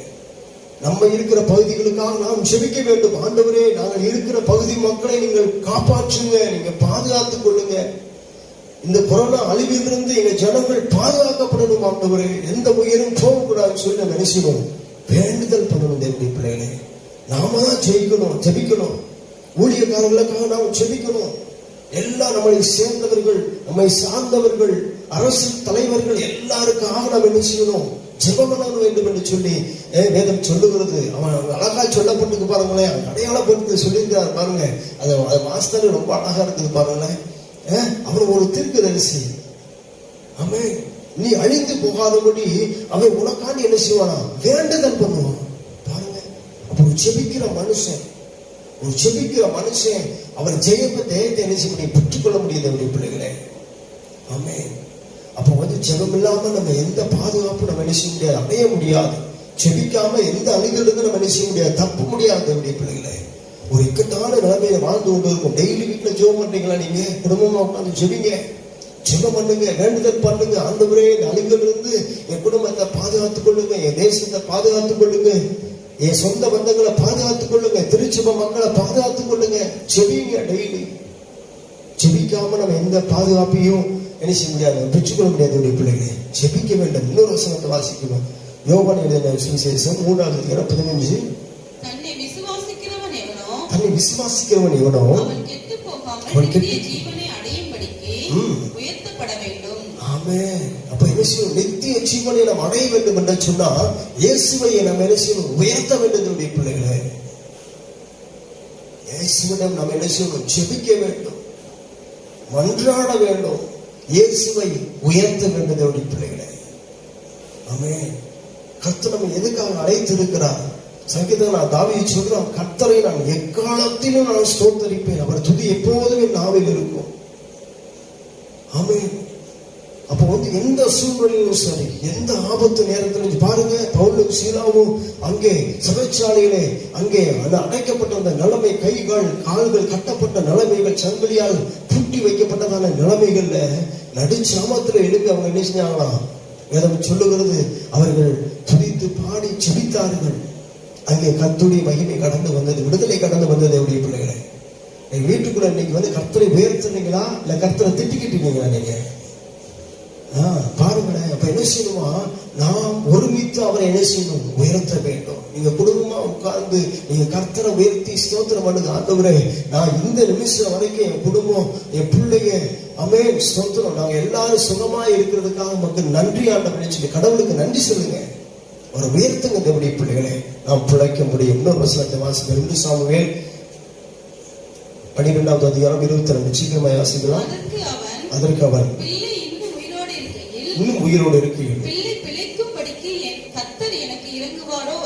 நம்ம இருக்கிற பகுதிகளுக்காக நாம் ஜெபிக்க வேண்டும். ஆண்டவரே, நாங்கள் இருக்கிற பகுதி மக்களை நீங்கள் காப்பாற்றுங்க, நீங்க பாதுகாத்துக் கொள்ளுங்க. இந்த கொரோனா அழிவிலிருந்து எங்க ஜனங்கள் பாதுகாக்கப்படணும் ஆண்டவரே, எந்த உயிரும் போகக்கூடாதுன்னு சொல்லி நம்ம நினைச்சோம். வேண்டுதல் பண்ணணும். தேவனுடைய பிள்ளைகளே, நாம தான் ஜெயிக்கணும், ஜெபிக்கணும். ஊழியக்காரர்களுக்காக நாம் ஜெபிக்கணும். எல்லாம் நம்மளை சேர்ந்தவர்கள், நம்மை சார்ந்தவர்கள், அரசு தலைவர்கள் எல்லாருக்காக நாம் என்ன செய்யணும்? ஜெபம் பண்ண வேண்டும் என்று சொல்லி வேதம் சொல்லுகிறது. அவன் அழகா சொல்லப்பட்டு பாருங்களேன், அடையாளப்படுத்தி சொல்லியிருக்கிறார் பாருங்க. அது மாஸ்டர் ரொம்ப அழகா இருக்குது பாருங்களேன். அவன் ஒரு தீர்க்கதரிசி. ஆமென். நீ அழிந்து போகாதபடி அவன் உனக்காண்டி என்ன செய்வானா? வேண்டுதல் பண்ணுவான். பாருங்க, அப்ப ஒரு ஜெபிக்கிற மனுஷன் அவர் ஜெயத்தை என்ன செய்ய முடியும்? பெற்றுக்கொள்ள முடியுது பிள்ளைகளே. ஆமென். அப்ப ஜெபம் இல்லாம நம்ம எந்த பாதுகாப்பு நம்ம என்ன செய்ய முடியாது, அடைய முடியாது. ஜெபிக்காம எந்த அழிகளிலிருந்து நம்ம என்ன செய்ய முடியாது, தப்ப முடியாது பிள்ளைகளே. ஒரு இக்கட்டான நிலைமையில வாழ்ந்து கொண்டு இருக்கும். டெய்லி வீட்டுல ஜெபம் பண்றீங்களா? நீங்க குடும்பமா உட்காந்து ஜெபிங்க, ஜெபம் பண்ணுங்க, வேண்டுதல் பண்ணுங்க. ஆண்டவரே, இந்த அழிவிலிருந்து என் குடும்பத்தை பாதுகாத்துக் கொள்ளுங்க, என் தேசத்தை பாதுகாத்துக் கொள்ளுங்க, என் சொந்த பந்தங்களை பாதுகாத்துக் கொள்ளுங்க, திருச்சபை மக்களை பாதுகாத்துக் கொள்ளுங்க. ஜெபிங்க டெய்லி. ஜெபிக்காம நம்ம எந்த பாதுகாப்பையும் என்ன செய்ய முடியாது, பெற்றுக்கொள்ள முடியாது பிள்ளைகளே. ஜெபிக்க வேண்டும். இன்னொரு வசனத்தை வாசிக்கணும். யோவான் எழுதின சுவிசேஷம் 3:15. தன்னை விசுவாசிக்கிறவன் எவனோ அவன் கெட்டு ஜீவனை அடையும்படிக்கு உயர்த்தப்பட வேண்டும். ஆமென். அப்ப என்ன செய்யணும்? நித்திய ஜீவனை நாம் அடைய வேண்டும் என்று சொன்னா இயேசுவை நாம் என்ன செய்யணும்? உயர்த்த வேண்டும் பிள்ளைகளே. இயேசுவிடம் நாம் என்ன செய்யணும்? ஜெபிக்க வேண்டும், மன்றாட வேண்டும், இயேசுவை உயர்த்த வேண்டும் பிள்ளைகளே. ஆமென். கர்த்தர் நம்மை எதுக்காக அழைத்திருக்கிறார்? சங்கீதம் தாவீது சொல்றான், கர்த்தரை நான் எக்காலத்திலும் நான் ஸ்தோத்தரிப்பேன், அவர் துதி எப்போதும் என் நாவில் இருக்கும். ஆமென். அப்போ எந்த சூழ்நிலையிலும் சரி, எந்த ஆபத்து நேரத்திலும் பாருங்க, பவுலும் சீலாவும் அங்கே சிறைச்சாலையிலே அங்கே அடைக்கப்பட்ட அந்த நிலைமை, கைகள் கால்கள் கட்டப்பட்ட நிலைமைகள், சங்கிலியால் பூட்டி வைக்கப்பட்டதான நிலைமைகள்ல நடுச்சாமத்துல எழுப்பி அவங்க என்ன செஞ்சாங்களாம்? வேதம் சொல்லுகிறது, அவர்கள் துதித்து பாடி ஜெபித்தார்கள். அங்கே கர்த்தருடைய மகிமை கடந்து வந்தது, விடுதலை கடந்து வந்தது. எப்படிய பிள்ளைகளை, நீங்க வீட்டுக்குள்ள இன்னைக்கு கர்த்தரை உயர்த்துனீங்களா இல்ல கர்த்தரை திட்டிக்கிட்டீங்களா? நீங்க பாருங்களேன். அப்ப என்ன செய்யணுமா? நாம் ஒருமித்து அவரை என்ன செய்யணும்? உயர்த்த வேண்டும். நீங்க குடும்பமா உட்கார்ந்து நீங்க கர்த்தரை உயர்த்தி ஸ்தோத்திரம் பண்ணுங்க. ஆண்டவரே, நான் இந்த நிமிஷம் வரைக்கும் என் குடும்பம், என் பிள்ளைங்க, ஆமென், ஸ்தோத்திரம், நாங்க எல்லாரும் சுகமா இருக்கிறதுக்காக மக்கள் நன்றி ஆண்டவரே சொல்லி கடவுளுக்கு நன்றி சொல்லுங்க. ஒரு உயர்த்துங்க தேவனுடைய பிள்ளைகளை, நாம் பிழைக்க முடியும். இன்னொரு வசனத்தை வாசிக்க 2 சாமுவேல் 12:22. சீக்கிரமா வாசிக்கலாம். அதற்கு அவன், பிள்ளை இன்னும் உயிரோடு இன்னும் உயிரோடு இருக்கையில் பிள்ளை பிழைக்கும்படிக்கு என் கர்த்தர் எனக்கு இறங்குவாரோ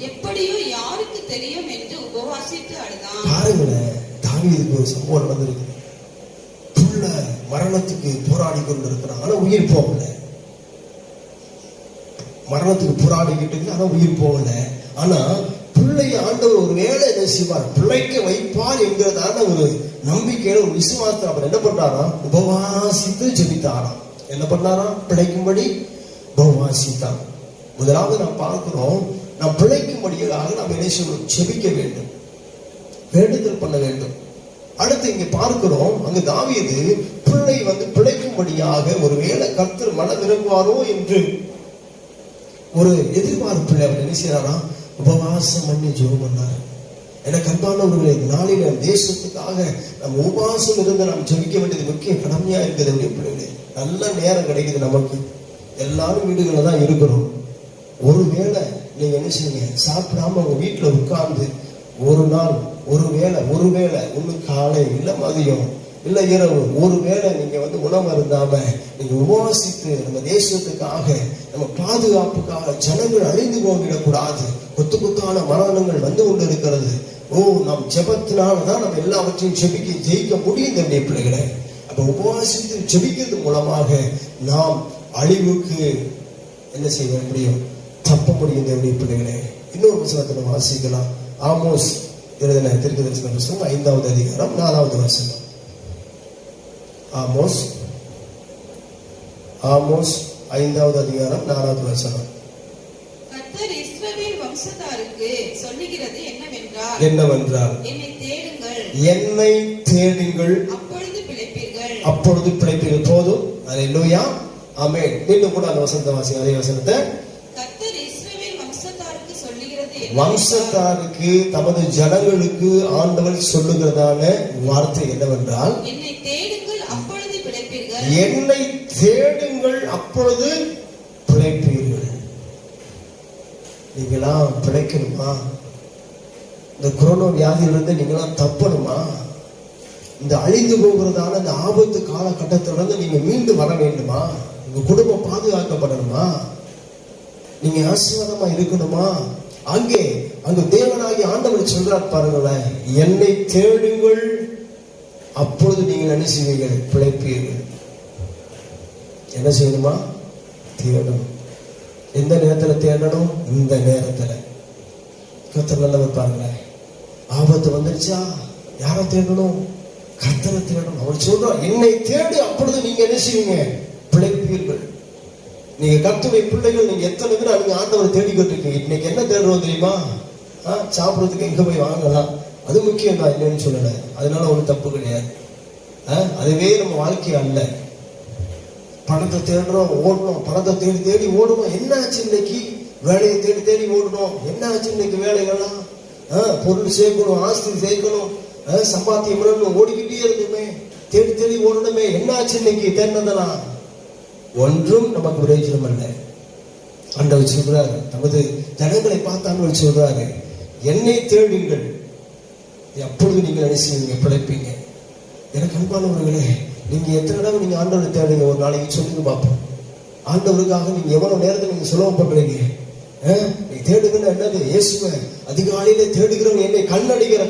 எப்படியோ யாருக்கு தெரியும் என்று உபவாசித்து அழுதான். பாருங்களேன், தாவீதுக்கு ஒரு சம்பவம் நடந்திருக்கு. புள்ள மரணத்துக்கு போராடி கொண்டு இருக்கிறான், ஆனா உயிர் போகல. மரணத்துக்கு போராடிக்கிட்டு இருக்கு, ஆனா உயிர் போகல. ஆனா பிள்ளைய ஆண்டவர் ஒரு வேலை என்ன செய்வார், பிள்ளைக்க வைப்பார் என்கிறதான ஒரு நம்பிக்கையில ஒரு விசுவாசத்தை அவர் என்ன பண்றாராம், உபவாசித்து ஜெபித்தாராம். என்ன பண்ணாராம், பிழைக்கும்படி உபவாசித்தார். முதலாவது நாம் பார்க்கிறோம், நாம் பிழைக்கும்படியாக நாம் என்ன செய்யணும், ஜெபிக்க வேண்டும், வேண்டுதல் பண்ண வேண்டும். அடுத்து இங்க பார்க்கிறோம், அங்கு தாவீது பிள்ளை பிழைக்கும்படியாக ஒருவேளை கர்த்தர் மனம் இறங்குவாரோ என்று ஒரு எதிர்பார்ப்பில் அவர் என்ன செய்யறாரா, உபவாசம் பண்ணி ஜெபம் பண்ணார். எனக்கு அன்பானவர்களே, நாளில் தேசத்துக்காக நம்ம உபவாசம் இருந்து நாம் ஜெபிக்க வேண்டியது முக்கிய கடமையா இருக்குது. எப்படி நல்ல நேரம் கிடைக்குது நமக்கு, எல்லாரும் வீடுகளில் தான் இருக்கிறோம். ஒருவேளை நீங்க என்ன செய்யுங்க, சாப்பிடாம உங்க வீட்டுல உட்கார்ந்து ஒரு நாள் ஒருவேளை ஒண்ணு காலை இல்ல மதியம் இல்ல இரவு ஒருவேளை நீங்க உணவு இருந்தாம நீங்க உபவாசித்து நம்ம தேசத்துக்காக நம்ம பாதுகாப்புக்காக ஜனங்கள் அழிந்து போகிடக்கூடாது. கொத்தான மரணங்கள் வந்து கொண்டு இருக்கிறது. நாம் ஜெபத்தினால்தான் நம்ம எல்லாவற்றையும் ஜெயிக்க முடியும் தன்னுடைய பிள்ளைகளை. அப்ப உபவாசித்து ஜெபிக்கிறது மூலமாக நாம் அழிவுக்கு என்ன செய்ய முடியும், தப்ப முடியும் தன்னுடைய பிள்ளைகளை. இன்னொரு வசனத்தை வாசிக்கலாம். ஆமோஸ் எழுதின தீர்க்கதரிசன புத்தகம் 5வது அதிகாரம் 4வது வசனம். ஆமோஸ் 5வது அதிகாரம் 4வது வசனம். கர்த்தர் இஸ்ரவேல் வம்சத்தாருக்கு சொல்லுகிறது என்னவென்றால், என்னை தேடுங்கள் அப்பொழுது பிழைப்பீர்கள். போதும். அல்லேலூயா, ஆமென். மீண்டும் கூட அந்த வசனத்தை வாசிங்க, அதே வசனத்தை. கர்த்தர் இஸ்ரவேல் வம்சத்தாருக்கு சொல்லுகிறது, வம்சத்தாருக்கு தமது ஜனங்களுக்கு ஆண்டவர் சொல்லுகிறதான வார்த்தை என்னவென்றால், என்னை தேடுங்கள் அப்பொழுது பிழைப்பீர்கள். என்னை தேடுங்கள் அப்பொழுது பிழைப்பீர்கள். நீங்களாம் பிழைக்கணுமா? இந்த கொரோனா வியாதியிலிருந்து நீங்களாம் தப்பணுமா? இந்த அழிந்து போகிறதான இந்த ஆபத்து காலகட்டத்திலிருந்து நீங்க மீண்டு வர வேண்டுமா? உங்க குடும்பம் பாதுகாக்கப்படணுமா? நீங்க ஆசீர்வாதமா இருக்கணுமா? அங்கு தேவனாகி ஆண்டவர் சொல்றார் பாருங்களேன், என்னை தேடுங்கள் அப்பொழுது நீங்கள் என்ன செய்வீர்கள், பிழைப்பீர்கள். என்ன செய்யணுமா? தேடணும். எந்த நேரத்துல தேடணும்? இந்த நேரத்துல. கர்த்தர் நல்லவர் பாருங்களேன். ஆபத்து வந்துருச்சா யாரை தேடணும்? கர்த்தரை தேடணும். அவர் சொல்றார், என்னை தேடு அப்பொழுது நீங்க என்ன செய்வீங்க, பிழைப்பீர்கள். நீங்க கர்த்தருடைய பிள்ளைகள், நீங்க எத்தனை பேர் நீங்க ஆண்டவரை தேடிக்கிட்டு இருக்கீங்க. இன்னைக்கு என்ன தேடுறோம் தெரியுமா? சாப்பிடுறதுக்கு எங்க போய் வாங்கலாம், அது முக்கியம் தான், இல்லைன்னு சொல்லல. அதனால ஒன்றும் தப்பு கிடையாது. அதுவே நம்ம வாழ்க்கை அல்ல. பணத்தை தேடுறோம், ஓடணும், பணத்தை தேடி ஓடணும். என்ன ஆச்சு இன்னைக்கு? வேலையை தேடி ஓடணும். என்ன ஆச்சு இன்னைக்கு? வேலைகள்லாம் பொருள் சேர்க்கணும், ஆஸ்தி சேர்க்கணும், சம்பாத்தியம் பண்ணணும், ஓடிக்கிட்டே இருந்துமே, தேடி ஓடணுமே. என்ன ஆச்சு இன்னைக்கு? தேடினதெல்லாம் ஒன்றும் நமக்கு பிரயோஜனம் அல்ல. ஆண்டவர் சொல்றாரு, நமது ஜனங்களை பார்த்து சொல்றாரு, என்னை தேடுங்கள் அப்பொழுது நீங்கள் என்ன செய்வீங்க, பிழைப்பீங்க. எனக்கு அன்பானவர்களே, நீங்க எத்தனை தடவை நீங்க ஆண்டவரை தேடுங்க, ஒரு நாளைக்கு சொல்லுங்க பார்ப்போம். ஆண்டவருக்காக நீங்க எவ்வளவு நேரத்தை நீங்க செலவு பண்றீங்க? நீ தேடுங்கன்னா என்னது? இயேசுவை அதிகாலையிலே தேடுகிறவன் என்னை கண்டடைகிற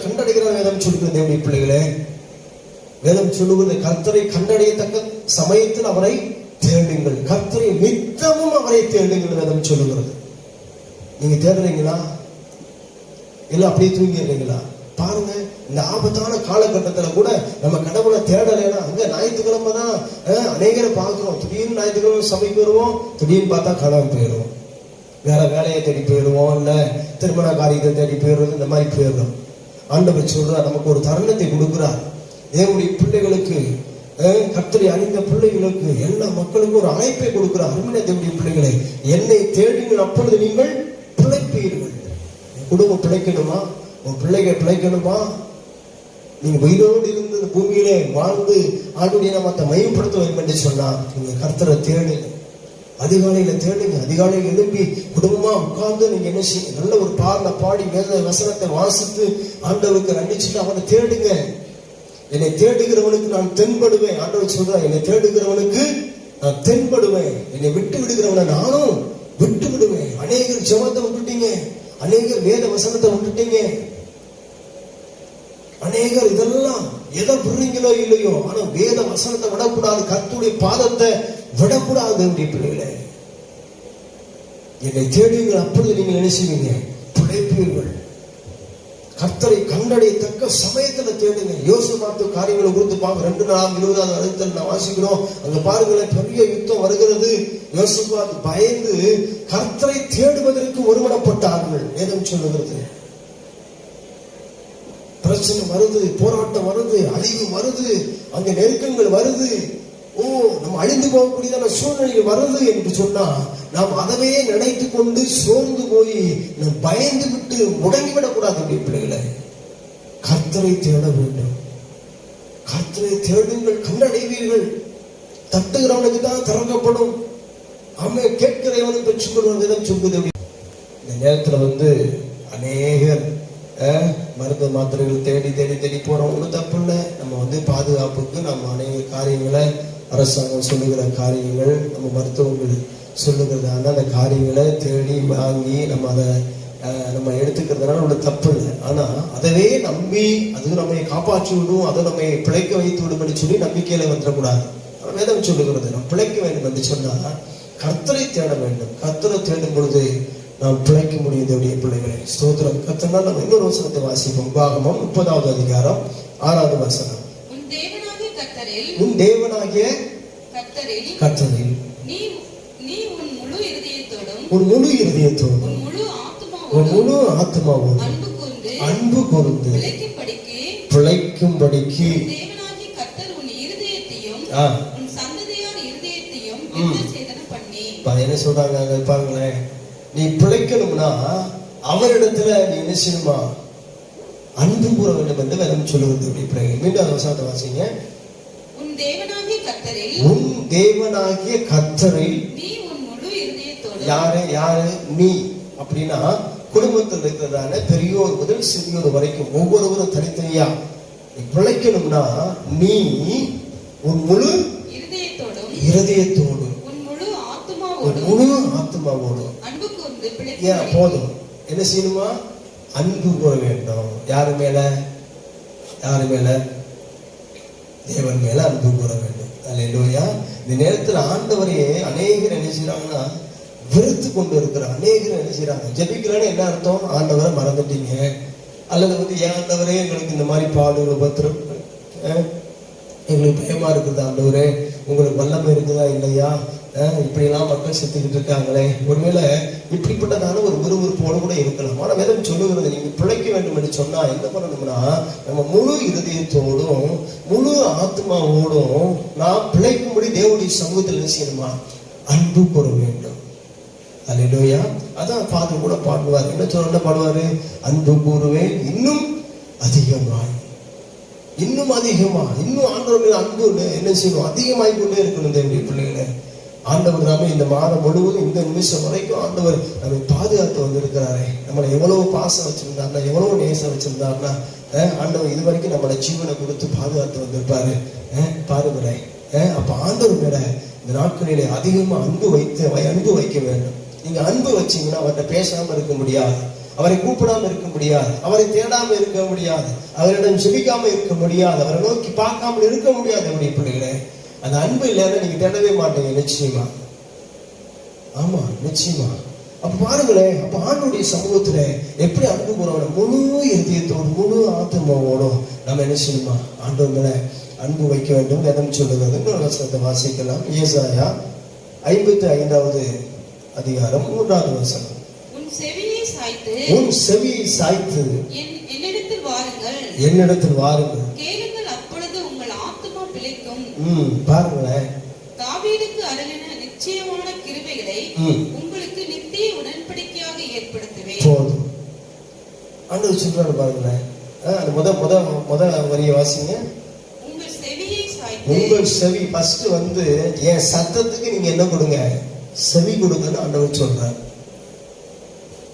வேதம் சொல்லுகிறது. தேவனுடைய பிள்ளைகளே, வேதம் சொல்லுவது கர்த்தரை கண்டடையத்தக்க சமயத்தில் அவரை தேடுங்கள், கர்த்தரை நித்தமும் அவரை தேடுங்கள் வேதம் சொல்லுகிறது. நீங்க தேடுறீங்களா? இல்ல அப்படியே தூங்கிடுறீங்களா? பாருங்க, இந்த ஆபத்தான காலகட்டத்துல கூட நம்ம கடவுளை தேடலைன்னா, அங்க ஞாயிற்றுக்கிழமை தான் அநேகரை பார்க்கிறோம். திடீர்னு ஞாயிற்றுக்கிழமை சபைக்கு வருவோம், திடீர்னு பார்த்தா காணாம போயிடுவோம். வேற வேலையை தேடி போயிடுவோம், இல்ல திருமண காரியத்தை தேடி போயிடுறது, இந்த மாதிரி போயிடுறோம். ஆண்டவர் சொல்றார், நமக்கு ஒரு தருணத்தை கொடுக்கிறார். தேவனுடைய பிள்ளைகளுக்கு, கர்த்தரை அறிந்த பிள்ளைகளுக்கு, எல்லா மக்களுக்கும் ஒரு அழைப்பை கொடுக்கிறார். அருமையான தேவனுடைய பிள்ளைகளை, என்னை தேடுங்கள் அப்பொழுது நீங்கள் பிழைப்பீர்கள். குடும்பம் பிழைக்கணுமா? உன் பிள்ளைகள் பிழைக்கணுமா? நீங்க உயிரோடு இருந்து பூமியிலே வாழ்ந்து ஆண்டுடைய நாமத்தை மையப்படுத்த வேண்டும் என்று சொன்னா, நீங்க கர்த்தரை தேடுங்க. அதிகாலையில தேடுங்க. அதிகாலையில் எழுப்பி குடும்பமா உட்கார்ந்து நீங்க என்ன செய்யுங்க, நல்ல ஒரு பாடலை பாடி வேத வசனத்தை வாசித்து ஆண்டவருக்கு நன்றிச்சுட்டு அவனை தேடுங்க. என்னை தேடுகிறவனுக்கு நான் தென்படுவேன். ஆண்டவர் சொல்றார், என்னை தேடுகிறவனுக்கு நான் தென்படுவேன். என்னை விட்டு விடுகிறவனை நானும் விட்டு விடுவேன். அநேகர் ஜெபத்தை விட்டுட்டீங்க, அநேகர் வேத வசனத்தை விட்டுட்டீங்க, அநேகர் இதெல்லாம் எதை விடுறீங்களோ இல்லையோ, ஆனா வேத வசனத்தை விடக்கூடாது, கர்த்தருடைய பாதத்தை விடக்கூடாது. பிள்ளைகளே, என்னை தேடுங்கள், அப்பொழுது நீங்கள் நினைச்சுவீங்க, பிழைப்பீர்கள். கர்த்தரை கண்டடையத்தக்க சமயத்துல தேடுங்க. யோசபாத்து காரியங்களை குறித்து பார்க்க 2:20 நான் வாசிக்கிறோம். அங்க பாருங்களேன், பெரிய யுத்தம் வருகிறது. யோசபாத் பயந்து கர்த்தரை தேடுவதற்கு ஒருமனப்பட்டார்கள். வேதம் சொல்லுகிறது, பிரச்சனை வருது, போராட்டம் வருது, அழிவு வருது, அங்க நெருக்கங்கள் வருது, நம்ம அழிந்து போகக்கூடியதான சூழ்நிலை வருது என்று சொன்னா நாம் அதவே நினைத்து கொண்டு சோர்ந்து போய் நாம் பயந்து விட்டு முடங்கிவிடக் கூடாது. பிள்ளைகளை, கர்த்தரை தேட வேண்டும். கர்த்தரை தேடுங்கள், கண்டடைவீர்கள். தட்டுகிறவனுக்கு தான் திறக்கப்படும், அவன் கேட்கிறவனும் பெற்றுக்கொள்வது விதம் சொல்லுது. இந்த நேரத்துல அநேகர் மருந்து மாத்திரைகள் தேடி தேடி தேடி போறோம். ஒன்றும் தப்பு இல்லை. நம்ம பாதுகாப்புக்கு நம்ம அநேக காரியங்களை, அரசாங்கம் சொல்லுகிற காரியங்கள், நம்ம மருத்துவங்கள் சொல்லுகிறதான அந்த காரியங்களை தேடி வாங்கி நம்ம அதை நம்ம எடுத்துக்கிறதுனால ஒன்றும் தப்பு இல்லை. ஆனா அதவே நம்பி அது நம்மை காப்பாற்றி விடும், அதை நம்மை பிழைக்க வைத்து விடும் என்று சொல்லி நம்பிக்கையில வந்துடக்கூடாது. வேதம் சொல்லுகிறது, நம்ம பிழைக்க வேண்டும் என்று சொன்னா கர்த்தரை தேட வேண்டும். கர்த்தரை தேடும் பொழுது நாம் பிழைக்க முடியும். பிள்ளைகளை, ஸ்தோத்திரம். கர்த்தனால் நம்ம இன்னொரு வசனத்தை வாசிப்போம். உபாகமம் 30வது அதிகாரம் 6வது வசனம். உன் தேவனாகிய கர்த்தரில் நீ உன் முழு இருதயத்தோடும் உன் முழு ஆத்துமாவோடும் அன்பு கூர்ந்து பிழைக்கும்படிக்கு தேவனாகிய கர்த்தர் உன் இருதயத்தையும் உன் சந்ததியார் இருதயத்தையும் சேதனம் பண்ணி. என்ன சொல்றாங்க பாருங்களேன், நீ பிழைக்கணும்னா அவரிடத்துல நீ என்ன செய்யணுமா? அன்பு கூற வேண்டும் என்று வேதம் சொல்லுகிறது. மீண்டும் அந்த வசனத்தை வாசிங்க. உன் தேவனாகிய கர்த்தரில் நீ உன் முழு இருதயத்தோடு. யாரு நீ அப்படின்னா குடும்பத்தில் இருக்கிறதான பெரியோர் முதல் சிறியோர் வரைக்கும் ஒவ்வொருவரும் தனித்தனியா நீ பிழைக்கணும்னா நீ உன் முழு இருதயத்தோடு உன் முழு ஆத்துமாவோடு அன்பு கூர்ந்து போதும். என்ன செய்யணுமா? அன்பு கூற வேண்டும். யாரு மேல? தேவன் மேல அன்பு கூற வேண்டும். அல்லேலூயா. இந்த நேரத்தில் ஆண்டவரே அநேகர் என்ன செய்யறாங்கன்னா வெறுத்து கொண்டு இருக்கிறார். அநேகர் என்ன செய்யறாங்க, ஜெபிக்கிறேன்னு என்ன அர்த்தம்? ஆண்டவரை மறந்துட்டீங்க, அல்லது ஏன் ஆண்டவரே எங்களுக்கு இந்த மாதிரி பாடுகள் உபத்திரம், எங்களுக்கு பயமா இருக்குது ஆண்டவரே, உங்களுக்கு வல்லமை இருக்குதா இல்லையா, இப்படி எல்லாம் மக்கள் செத்துக்கிட்டு இருக்காங்களே, ஒருவேளை இப்படிப்பட்டதான ஒரு விறுவிறுப்போடு கூட இருக்கலாம். ஆனா வேதம் சொல்லுகிறது, நீங்க பிழைக்க வேண்டும் என்று சொன்னா என்ன பண்ணணும்னா நம்ம முழு இருதயத்தோடும் முழு ஆத்மாவோடும் நாம் பிழைக்கும்படி தேவனுடைய சமூகத்தில் என்ன செய்யணுமா? அன்பு கூற வேண்டும். அல்லேலூயா. அதான் ஃபாதர் கூட பாடுவார். என்ன சொல்ல பாடுவாரு? அன்பு கூறுவேன் இன்னும் அதிகமாய், இன்னும் ஆண்டவர் மேல அன்பு என்ன செய்யணும்? அதிகமாய் கொண்டே இருக்கணும். தேவனுடைய பிள்ளைகளை, ஆண்டவர் நாம இந்த மாதம் முழுவதும் இந்த நிமிஷம் வரைக்கும் ஆண்டவர் நம்மை பாதுகாத்து வந்திருக்கிறாரே. நம்மளை எவ்வளவு பாசம் வச்சிருந்தாருன்னா, எவ்வளவு நேசம் வச்சிருந்தாருன்னா, ஆண்டவர் இது வரைக்கும் நம்மளை ஜீவனை கொடுத்து பாதுகாத்து வந்திருப்பாரு. பாருங்களேன். அப்ப ஆண்டவர் மேல இந்த நாட்களிலே அதிகமா அன்பு வைக்க வேண்டும். நீங்க அன்பு வச்சீங்கன்னா அவர்கிட்ட பேசாம இருக்க முடியாது, அவரை கூப்பிடாம இருக்க முடியாது, அவரை தேடாம இருக்க முடியாது, அவரிடம் ஜெபிக்காம இருக்க முடியாது, அவரை நோக்கி பார்க்காமல் இருக்க முடியாது. அப்படி பிள்ளைகளே, அந்த அன்பு இல்லாத நீங்க தேடவே மாட்டீங்க நிச்சயமா. ஆமா, நிச்சயமா. அப்ப பாருங்களேன், அப்ப ஆண்டவருடைய சமூகத்துல எப்படி அன்பு கூறணும்? முழு இதயத்தோடு முழு ஆத்மாவோடும் நம்ம என்ன செய்யணுமா? ஆண்டவர் மேல அன்பு வைக்க வேண்டும். வேதம் சொல்லுகிறது. இன்னொரு வசனத்தை வாசிக்கலாம். ஏசாயா 55வது அதிகாரம் 3வது வசனம். உன் செவியை சாய்த்து என்னிடத்தில் வாருங்கள், கேளுங்கள், அப்பொழுது உங்கள் ஆத்துமா பிழைக்கும். பாருங்களேன், தாவீதுக்கு அருளின நிச்சயமான கிருபைகளை உங்களுக்கு நித்திய உடன்படிக்கையாக ஏற்படுத்துவேன். போதும். ஆண்டவர் சொல்றாரு பாருங்களேன். முத வரிய வாசிங்க. உங்கள் செவி ஃபர்ஸ்ட் என் சத்தத்துக்கு நீங்க என்ன கொடுங்க? செவி கொடுங்கன்னு ஆண்டவர் சொல்றார்.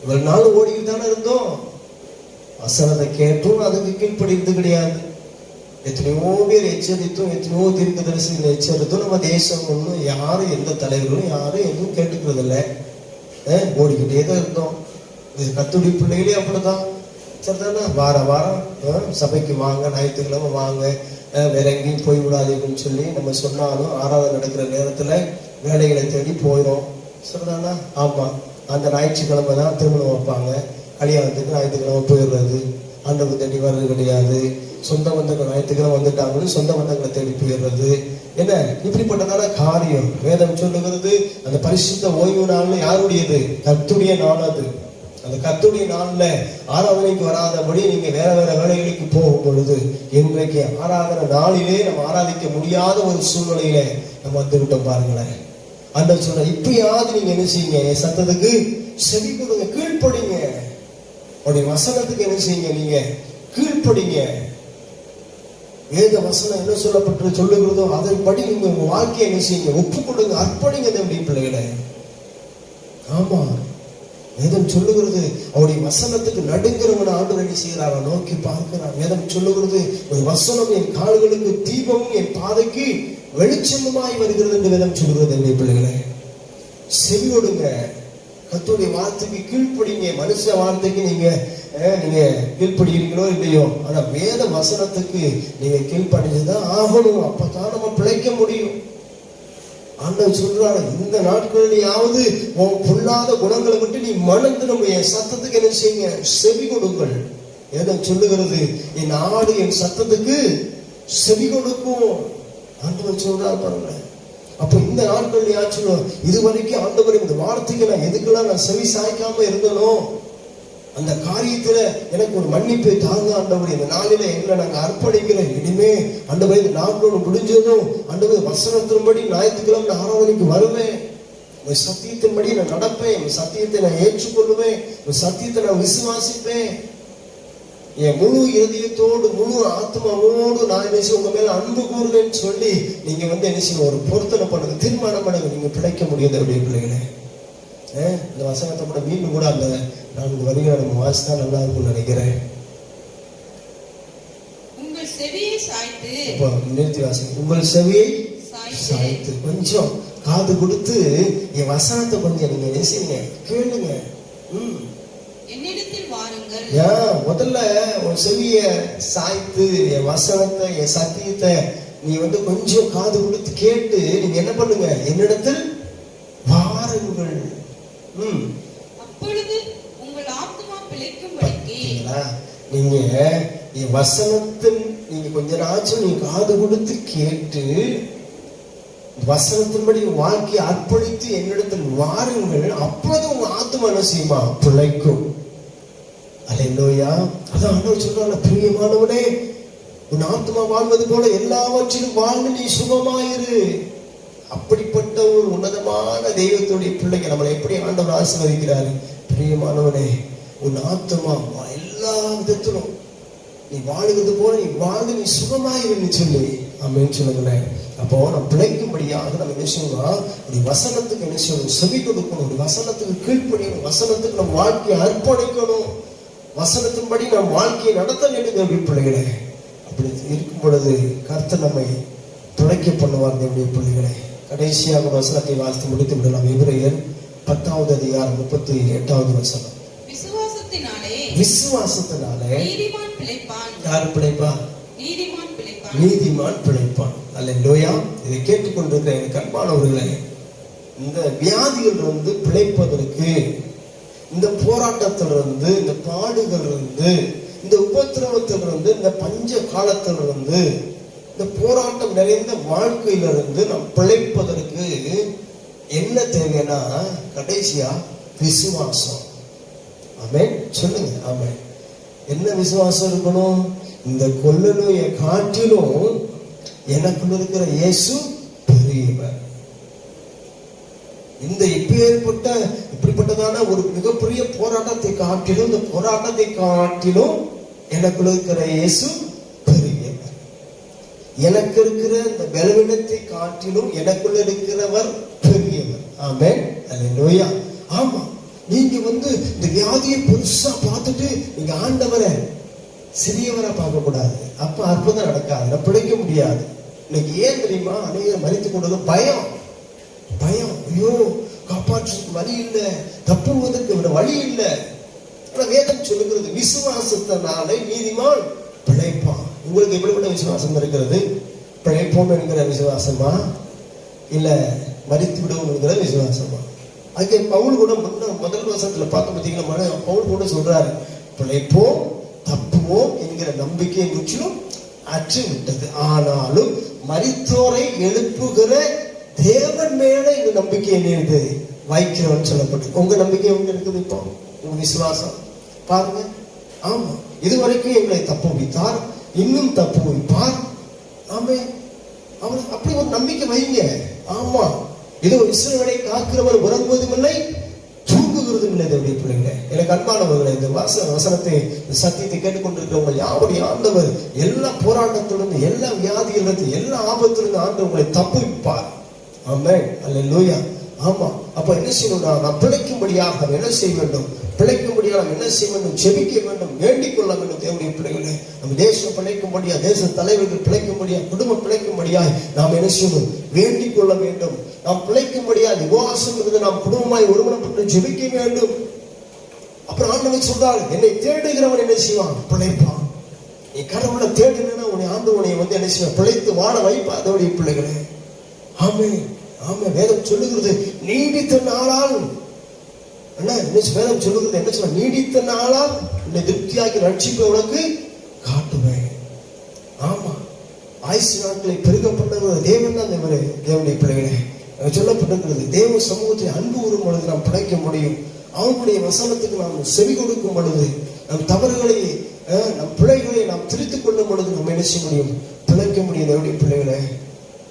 இவ்வளவு நாள் ஓடிக்கிட்டு தானே இருந்தோம், வசனத்தை கேட்டும் அதுக்கு கீழ்ப்படிறது கிடையாது. எத்தனையோ பேர் எச்சரித்தும் எத்தனையோ தீர்க்கதரிசிகள் எச்சரித்தும் நம்ம தேசம் ஒன்றும் யாரும் எந்த தலைவர்களும் யாரும் எதுவும் கேட்டுக்கிறது இல்லை. ஓடிக்கிட்டே தான் இருந்தோம். இது கத்துடைய பிள்ளைகளே அப்படிதான். சரிதானே? வாரம் சபைக்கு வாங்க, ஞாயிற்றுக்கிழமை வாங்க, வேற எங்கேயும் போய் விடாதீங்கன்னு சொல்லி நம்ம சொன்னாலும் ஆராதனை நடக்கிற நேரத்துல வேலைகளை தேடி போயிடும். சரிதானா? ஆமா. அந்த ஞாயிற்றுக்கிழமை தான் திருமணம் வைப்பாங்க. கல்யாணத்துக்கு ஞாயிற்றுக்கிழமை போயிடுறது. ஆண்டவர் தேடி வர்றது கிடையாது. சொந்த பந்தங்கள் ஞாயிற்றுக்கிழமை வந்துட்டாங்கன்னு சொந்த பந்தங்களை தேடி போயிடுறது. என்ன இப்படிப்பட்டதான காரியம்? வேதம் சொல்லுகிறது அந்த பரிசுத்த ஓய்வு நாள்னு யாருடையது? கர்த்தருடைய நாள். அது அந்த கர்த்தருடைய நாள்ல ஆராதனைக்கு வராதபடி நீங்க வேற வேற வேலைகளுக்கு போகும் பொழுது இன்றைக்கு ஆராதனை நாளிலே நம்ம ஆராதிக்க முடியாத ஒரு சூழ்நிலையில நம்ம வந்துவிட்டோம். பாருங்களேன், அந்த சொல்ற இப்பயாவது நீங்க என்ன செய்யுங்க? என் சத்தத்துக்கு செவி கொடுங்க, கீழ்ப்படிங்க. அவருடைய வசனத்துக்கு என்ன செய்யுங்க? நீங்க கீழ்ப்படிங்க. வேத வசனம் என்ன சொல்லப்பட்டு சொல்லுகிறதோ அதன்படி நீங்க உங்க வாழ்க்கையை என்ன செய்யுங்க? ஒப்பு கொடுங்க, அர்ப்பணிங்க தேவனுடைய பிள்ளைகளை. ஆமா, வேதம் சொல்லுகிறது அவருடைய வசனத்துக்கு நடுங்கிறவன் ஆண்டவர் என்ன செய்யறாரா? நோக்கி பார்க்கிறார். வேதம் சொல்லுகிறது ஒரு வசனம் என் கால்களுக்கு தீபமும் என் பாதைக்கு வெளிச்சமுமாய் வருகிறது என்று வேதம் சொல்லுகிறது. தேவனுடைய பிள்ளைகளை செவி கொடுங்க, கர்த்தருடைய வார்த்தைக்கு கீழ்ப்படிங்க. மனுஷ வார்த்தைக்கு நீங்க கீழ்ப்படுகிறீங்களோ இல்லையோ, ஆனா வேத வசனத்துக்கு நீங்க கீழ்ப்படிஞ்சுதான் ஆகணும். அப்பதான் நம்ம பிழைக்க முடியும். ஆண்டவர் சொல்றாரு, இந்த நாட்களிலேயாவது உன் பொல்லாத குணங்களை விட்டு நீ மனந்து நம்ம என் சத்தத்துக்கு என்ன செய்யுங்க? செவி கொடுங்கள். வேதம் சொல்லுகிறது என் ஆடு என் சத்தத்துக்கு செவி கொடுக்கும். ஆண்டவர் சொல்றாரு பாருங்க. அப்ப இந்த நாட்கள் இதுவரைக்கும் ஆண்டவர் இந்த வார்த்தைக்கு நான் எதுக்கெல்லாம் நான் செவி சாய்க்காம இருந்தனோ அந்த காரியத்துல எனக்கு ஒரு மன்னிப்பை தாங்க ஆண்டவர். இந்த நாளில எங்களை நாங்க அர்ப்பணிக்கிறோம். இனிமே ஆண்டவர் இந்த நாட்களோடு முடிஞ்சதும் ஆண்டவர் வசனத்தின்படி ஞாயிற்றுக்கிழமை ஆராதனைக்கு வருவேன். உங்க சத்தியத்தின்படி நான் நடப்பேன். உங்க சத்தியத்தை நான் ஏற்றுக்கொள்ளுவேன். உங்க சத்தியத்தை நான் விசுவாசிப்பேன். என் முழு இதயத்தோடு முழு ஆத்மாவோடு நான் என்ன செய்ய உங்க மேல அன்பு கூறுவேன்னு சொல்லி நீங்க என்ன செய்ய ஒரு பொருத்தனை பண்ணுங்க, தீர்மானம் பண்ணுங்க. நீங்க பிழைக்க முடியாது அப்படியே பிள்ளைகளே. இந்த வசனத்தை கூட மீண்டும் கூட அந்த 4 வரிகளை நம்ம வாசித்தா நல்லா இருக்கும்னு நினைக்கிறேன். உங்கள் செவியை சாய்த்து, அப்ப நிறுத்தி வாசிங்க. உங்கள் செவியை சாய்த்து கொஞ்சம் காது கொடுத்து என் வசனத்தை கொஞ்சம் நீங்க என்ன செய்யுங்க? கேளுங்க. என்னிடத்தில் வாருங்கள். முதல்ல உன் செவிய சாய்த்து என் வசனத்தை என் சத்தியத்தை நீ கொஞ்சம் காது கொடுத்து கேட்டு நீங்க என்ன பண்ணுங்க? என்னிடத்தில் வாருங்கள். அப்பொழுது உங்கள் ஆத்துமா பிழைக்கும்படிக்கு நீங்க என் வசனத்தின் நீங்க கொஞ்ச நாச்சும் நீங்க காது கொடுத்து கேட்டு வசனத்தின்படி வாழ்க்கையை அர்ப்பணித்து என்னிடத்தில் வாருங்கள். அப்போது உங்க ஆத்துமா என்ன செய்யுமா? பிழைக்கும். அல்லேலூயா. அதான் ஆண்டவர் சொல்றாங்க, பிரியமானவனே உன் ஆத்மா வாழ்வது போல எல்லாவற்றிலும் வாழ்ந்து நீ சுகமாயிரு. அப்படிப்பட்ட ஒரு உன்னதமான தெய்வத்துடைய பிள்ளைங்க நம்மளை எப்படி ஆண்டவர் ஆசீர்வதிக்கிறாரு. பிரியமானவனே உன் ஆத்மா எல்லா விதத்திலும் நீ வாழுகிறது போல நீ வாழ்ந்து நீ சுகமாயிருன்னு சொல்லி ஆமென் சொல்லுங்களேன். அப்போ நம்ம பிழைக்கும்படியாக நம்ம என்ன செய்யணும்? ஒரு வசனத்துக்கு என்ன செய்யணும்? செவி கொடுக்கணும். ஒரு வசனத்துக்கு கீழ்ப்படியணும். வசனத்துக்கு நம்ம வாழ்க்கையை அர்ப்பணிக்கணும். வசனத்தின்படி நம் வாழ்க்கையை நடத்த வேண்டும் அப்படின்னு பிள்ளைகளே. அப்படி இருக்கும் பொழுது கர்த்தர் நம்மை பிழைக்க பண்ணுவார். தேவனுடைய பிள்ளைகளே, கடைசியாக வசனத்தை வாசித்து முடித்து விடலாம். எபிரேயர் 10வது அதிகாரம் 38வது வசனம். விசுவாசத்தினாலே நீதிமான் பிழைப்பான். யார் பிழைப்பான்? நீதிமான் பிழைப்பான். நீதிமான் பிழைப்பான். அல்லேலூயா. இதை கேட்டுக்கொண்டிருக்கிற எனக்கு அன்பானவர்களே, இந்த வியாதிகள் பிழைப்பதற்கு, இந்த போராட்டத்திலிருந்து, இந்த பாடுகளிலிருந்து, இந்த உபத்திரவத்திலிருந்து, இந்த பஞ்ச காலத்திலிருந்து, இந்த போராட்டம் நிறைந்த வாழ்க்கையிலிருந்து நாம் பிழைப்பதற்கு என்ன தேவைன்னா கடைசியா விசுவாசம். ஆமென் சொல்லுங்க. ஆமென். என்ன விசுவாசம் இருக்கணும்? இந்த கொள்ள நோயை காட்டிலும் எனக்குள்ள இருக்கிற இயேசு பெரியவர். இந்த இப்படிப்பட்டதான ஒரு மிகப்பெரிய போராட்டத்தை காட்டிலும், இந்த போராட்டத்தை காட்டிலும் எனக்குள்ள இருக்கிற இயேசு பெரியவர். எனக்கு இருக்கிற இந்த பலவீனத்தை காட்டிலும் எனக்குள்ள இருக்கிறவர் பெரியவர். ஆமென் அல்லேலூயா. ஆமா, நீங்க இந்த வியாதியை பெருசா பார்த்துட்டு நீங்க ஆண்டவரை சிறியவரை பார்க்க கூடாது. அப்ப அற்புதம் நடக்காது, நம்ம பிழைக்க முடியாது. இன்னைக்கு ஏன் தெரியுமா? அநேகர் மறித்து கொண்டது பயம். ஐயோ, காப்பாற்றுறதுக்கு வழி இல்லை, தப்புவதற்கு வழி இல்லை. ஆனா வேதம் சொல்லுகிறது, விசுவாசத்தினாலே நீதிமான் பிழைப்பான். உங்களுக்கு எப்படிப்பட்ட விசுவாசம் இருக்கிறது? பிழைப்போம் என்கிற விசுவாசமா, இல்ல மறித்து விடுவோம் என்கிற விசுவாசமா? அதுக்கு பவுல் கூட முதல் வசனத்துல பார்க்க பார்த்தீங்கன்னா, பவுல் கூட சொல்றாரு, பிழைப்போம் தப்புவோம் என்கிற நம்பிக்கை முற்றிலும் அற்று விட்டது. ஆனாலும் மரித்தோரை எழுப்புகிற தேவன் மேல இந்த நம்பிக்கை நேர்ந்து வைக்கிறவன் சொல்லப்பட்டு. உங்க நம்பிக்கை எங்க இருக்குது? இப்போ உங்க விசுவாசம் பாருங்க. ஆமா, இதுவரைக்கும் எங்களை தப்பு வைத்தார், இன்னும் தப்பு வைப்பார். ஆமே, அவர் அப்படி ஒரு நம்பிக்கை வைங்க. ஆமா, இதோ இஸ்ரவேலை காக்கிறவர் உறங்குவதும் இல்லை, தூங்குகிறதும் இல்லை. தேவனுடைய பிள்ளைகளே, எனக்கு அன்பானவர்களே, இந்த வசனத்தை சத்தியத்தை கேட்டுக்கொண்டிருக்கிறவங்க யாருடைய ஆண்டவர் எல்லா போராட்டத்திலிருந்து, எல்லா வியாதியிலிருந்து, எல்லா ஆபத்திலிருந்து ஆண்டவர் உங்களை தப்புவிப்பார். ஆமென், அல்லேலூயா. ஆமா, அப்ப என்ன செய்யணும்? நாம் பிழைக்கும்படியாக என்ன செய்ய வேண்டும்? பிழைக்கும்படியாக என்ன செய்ய வேண்டும்? ஜெபிக்க வேண்டும், வேண்டிக் கொள்ள வேண்டும். தேவனுடைய பிள்ளைகளே, நம்ம தேசம் பிழைக்கும்படியா, தேச தலைவர்கள் பிழைக்கும்படியா, குடும்பம் பிழைக்கும்படியாய் நாம் என்ன செய்யணும்? வேண்டிக் கொள்ள வேண்டும். நாம் பிழைக்கும்படியா உபவாசம் இருந்து நாம் குடும்பமாய் ஒருமனப்பட்டு ஜெபிக்க வேண்டும். அப்புறம் ஆண்டவர் சொல்றார், என்னை தேடுகிறவன் என்ன செய்வான்? பிழைப்பான். நீ கடவுளை தேடுனா உன்னை ஆண்டவனை என்ன செய்வான்? பிழைத்து வாழ வைப்பா. தேவனுடைய பிள்ளைகளே, ஆமே ஆமே, வேதம் சொல்லுகிறது, நீடித்த நாளால் வேதம் சொல்லுகிறது என்ன சொல்ல? நீடித்த நாளால் உன்னை திருப்தியாக்கி ரட்சிப்பை உனக்கு காட்டுவேன். ஆமா, ஆயுசு நாட்களை பெருகப்பட்டவர் தேவன் தான். தேவனுடைய பிள்ளைகளே, சொல்லப்பட்டிருக்கிறது, தேவ சமூகத்தை அன்பு கூறும் பொழுது நாம் பிழைக்க முடியும். அவனுடைய வசனத்துக்கு நாம் செவி கொடுக்கும் பொழுது, நம் தவறுகளை, நம் பிழைகளை நாம் திருத்திக் கொள்ளும் பொழுது நம்ம என்ன செய்ய முடியும்? பிழைக்க முடியும். தேவனுடைய பிள்ளைகளே,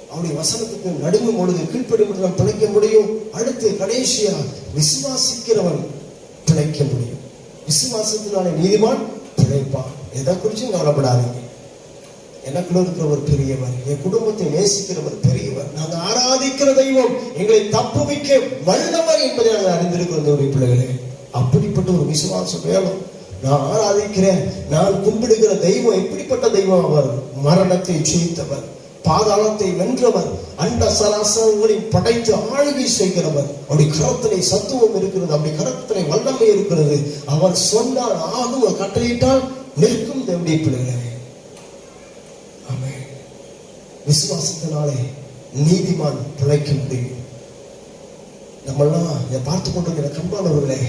அவருடைய வசனத்துக்கு நடுங்கும் பொழுது, கீழ்ப்படும் பொழுது நாம் பிழைக்க முடியும். அடுத்து கடைசியா, விசுவாசிக்கிறவன் பிழைக்க முடியும். விசுவாசத்தினாலே நீதிமான் பிழைப்பான். எதை குறிச்சும் கவலைப்படாதீங்க. எனக்குள்ள இருக்கிறவர் பெரியவர், என் குடும்பத்தை நேசிக்கிறவர் பெரியவர், நாங்கள் ஆராதிக்கிற தெய்வம் எங்களை தப்புவிக்க வல்லவர் என்பதை நாங்கள் அறிந்திருக்கிறோம். பிள்ளைகளே, அப்படிப்பட்ட ஒரு விசுவாசம் வேணும். நான் ஆராதிக்கிறேன், நான் கும்பிடுகிற தெய்வம் எப்படிப்பட்ட தெய்வம்? அவர் மரணத்தை ஜெயித்தவர், பாதாளத்தை வென்றவர், அண்ட சராசரங்களையும் படைத்து ஆளுகை செய்கிறவர். அவருடைய கரத்திலே சத்துவம் இருக்கிறது, அவருடைய கரத்திலே வல்லமை இருக்கிறது. அவர் சொன்னால் ஆகும், கட்டளையிட்டால் நிற்கும். தேவனுடைய பிள்ளைகளே, ஆமென். விசுவாசத்தினாலே நீதிமான் பிழைக்க முடியும். நம்மெல்லாம் இதை பார்த்து கொண்டிருக்கிற கண்பானவர்களே,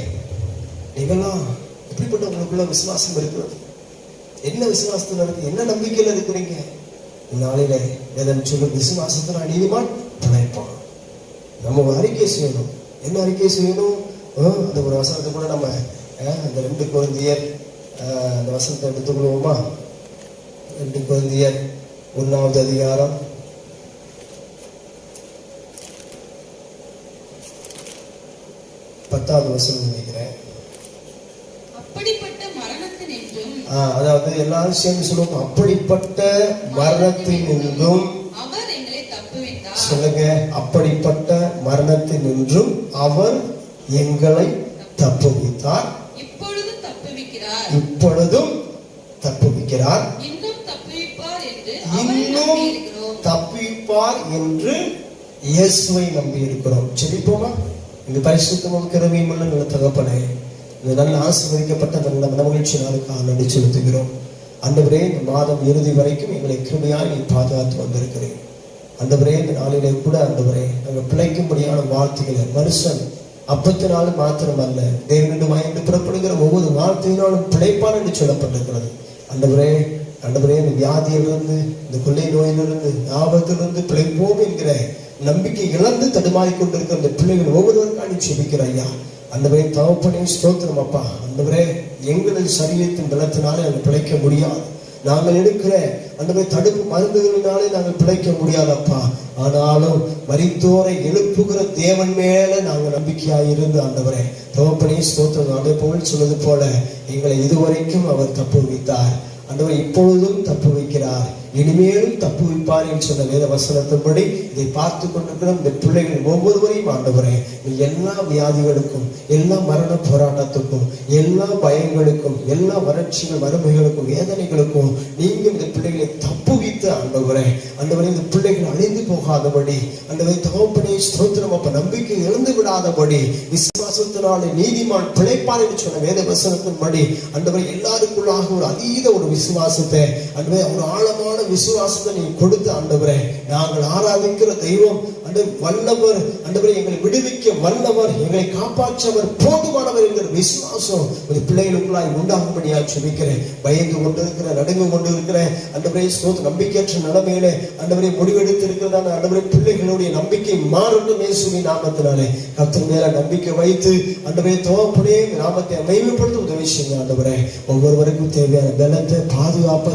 நீங்கெல்லாம் எப்படிப்பட்ட உங்களுக்குள்ள விசுவாசம் இருக்கிறது? என்ன விசுவாசத்தில் இருக்கு? என்ன நம்பிக்கையில இருக்கிறீங்க? நாளில எதன் சொல்லும், விசுவாசத்தினால் நீதிமான் பிழைப்பான். நம்ம ஒரு அறிக்கை செய்யணும். என்ன அறிக்கை செய்யணும்? அந்த ஒரு வசனத்தை கூட நம்ம அந்த 2 கொரிந்தியர் அந்த வசனத்தை எடுத்துக்கொள்வோமா? 2 கொரிந்தியர் 1வது அதிகாரம் 10வது வசனம் நினைக்கிறேன். அப்படிப்பட்ட மரணத்தினின்றும், அதாவது எல்லாரும் சேர்ந்து சொல்லுவோம், அப்படிப்பட்ட மரணத்தினின்றும் அவர் எங்களை தப்புவித்தார். சொல்லுங்க, அப்படிப்பட்ட மரணத்தினின்றும் அவர் எங்களை தப்புவித்தார். இப்பொழுதும் தப்புவிக்கிறார், இப்பொழுதும் தப்புவிக்கிறார், இன்னும் தப்புவிப்பார் என்று அவரை இன்னும் நம்பியிருக்கிறோம். தப்புவிப்பார் என்று இயேசுவை நம்பி இருக்கிறோம். ஜெபிப்போமா? இந்த பரிசுத்தமும் கிருபையும் உள்ள நல்ல தகப்பனே, இந்த நல்ல ஆசீர்வதிக்கப்பட்ட நல்ல மனமகிழ்ச்சி நாளுக்காக நன்றி செலுத்துகிறோம். ஆண்டவரே, இந்த மாதம் இறுதி வரைக்கும் எங்களை கிருபையாய் நீ பாதுகாத்து வந்திருக்கிறேன். ஆண்டவரே, இந்த நாளிலே கூட ஆண்டவரே, நாங்கள் பிழைக்கும்படியான வார்த்தைகளை, மனுஷன் அப்பத்தினாலும் மாத்திரம் அல்ல, தேவனுடைய வாயிலிருந்து புறப்படுகிற ஒவ்வொரு வார்த்தையினாலும் பிழைப்பான் என்று சொல்லப்பட்டிருக்கிறது. ஆண்டவரே, இந்த வியாதியிலிருந்து, இந்த கொள்ளை நோயிலிருந்து, ஆபத்திலிருந்து பிழைப்போம் என்கிற நம்பிக்கை இழந்து தடுமாறி கொண்டிருக்கிற இந்த பிள்ளைகள் ஒவ்வொருவருக்காக செபிக்கிற ஐயா. ஆண்டவரே, தகப்பனே ஸ்தோத்திரம் அப்பா. ஆண்டவரே, எங்களது சரீரத்தின் பலத்தினாலே நாங்கள் பிழைக்க முடியாது. நாங்கள் எடுக்கிற ஆண்டவரே தடுப்பு மருந்துகளினாலே நாங்கள் பிழைக்க முடியாதப்பா. ஆனாலும் மரித்தோரை எழுப்புகிற தேவன் மேல நாங்கள் நம்பிக்கையாக இருந்து ஆண்டவரே தகப்பனே ஸ்தோத்திரம். அதே போல் சொன்னது போல எங்களை இதுவரைக்கும் அவர் தப்பு வைத்தார். ஆண்டவரே, இப்பொழுதும் தப்பு வைக்கிறார். இனிமேலும் தப்புவிப்பார் என்று சொன்ன வேத வசனத்தின்படி இதை பார்த்து கொண்டிருக்கிற இந்த பிள்ளைகள் ஒவ்வொருவரையும் ஆண்டவரே எல்லா வியாதிகளுக்கும், எல்லா மரண போராட்டத்துக்கும், எல்லா பயங்களுக்கும், எல்லா வறட்சிகள், வறுமைகளுக்கும், வேதனைகளுக்கும் நீங்க இந்த பிள்ளைகளை தப்புவித்து ஆண்டவரே இந்த பிள்ளைகள் அழிந்து போகாதபடி தகப்பனே ஸ்தோத்திரம். அப்ப நம்பிக்கை இழந்து விடாதபடி விசுவாசத்தினாலே நீதிமான் பிழைப்பார் என்று சொன்ன வேத வசனத்தின்படி எல்லாருக்குள்ளாக ஒரு அதீத ஒரு விசுவாசத்தை ஒரு ஆழமான விசுவாசத்தை நீ கொடுத்து ஆண்டவரே நாங்கள் ஆராதிக்கிற தெய்வம் வல்லவர், எங்களை விடுவிக்க வல்லவர், எங்களை காப்பாற்றவர், போதுமானவர் என்கிற விசுவாசம் ஒரு பிள்ளைகளுக்குள்ளாய் உண்டாகும்படியா சொல்லிக்கிறேன். பயந்து கொண்டிருக்கிற, நடுங்கு கொண்டிருக்கிற நம்பிக்கையற்ற நிலைமையில முடிவெடுத்திருக்கிறதான பிள்ளைகளுடைய நம்பிக்கை மாறட்டும் இயேசுவின் நாமத்தினாலே. கர்த்தர் மேல நம்பிக்கை வைத்து தோப்பனே நாமத்தை மகிமைப்படுத்த உதவி செய்யுங்க ஆண்டவரே. ஒவ்வொருவருக்கும் தேவையான பலத்தை, பாதுகாப்பை,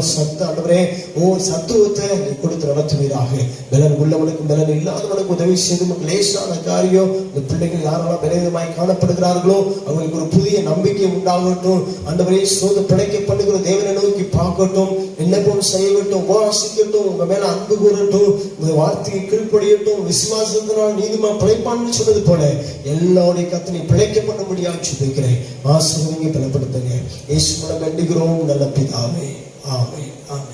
சத்துவத்தை நீ கொடுத்து நடத்துவீராக. பலன் உள்ளவனுக்கும் பலன் இல்லாதவனுக்கு உதவி செய்து லேசான காரியம். இந்த பிள்ளைகள் யாரெல்லாம் பலவீனமாய் காணப்படுகிறார்களோ அவங்களுக்கு ஒரு புதிய நம்பிக்கை உண்டாகட்டும் ஆண்டவரே. பிழைக்க பண்ணுகிற தேவனை நோக்கி பார்க்கட்டும், என்ன போல் செய்யட்டும், உபவாசிக்கட்டும், உங்க மேல அன்பு கூறட்டும், உங்க வார்த்தையை கீழ்ப்படியட்டும். விசுவாசத்தினால் நீதிமான் பிழைப்பான்னு சொன்னது போல எல்லாருடைய கத்தனை பிழைக்க பண்ண முடியாது சொல்லிக்கிறேன். ஆசீர்வதிங்க, பலப்படுத்துங்க. இயேசு மூலம் வேண்டுகிறோம் நல்ல பிதாவே. ஆமென். ஆமென்.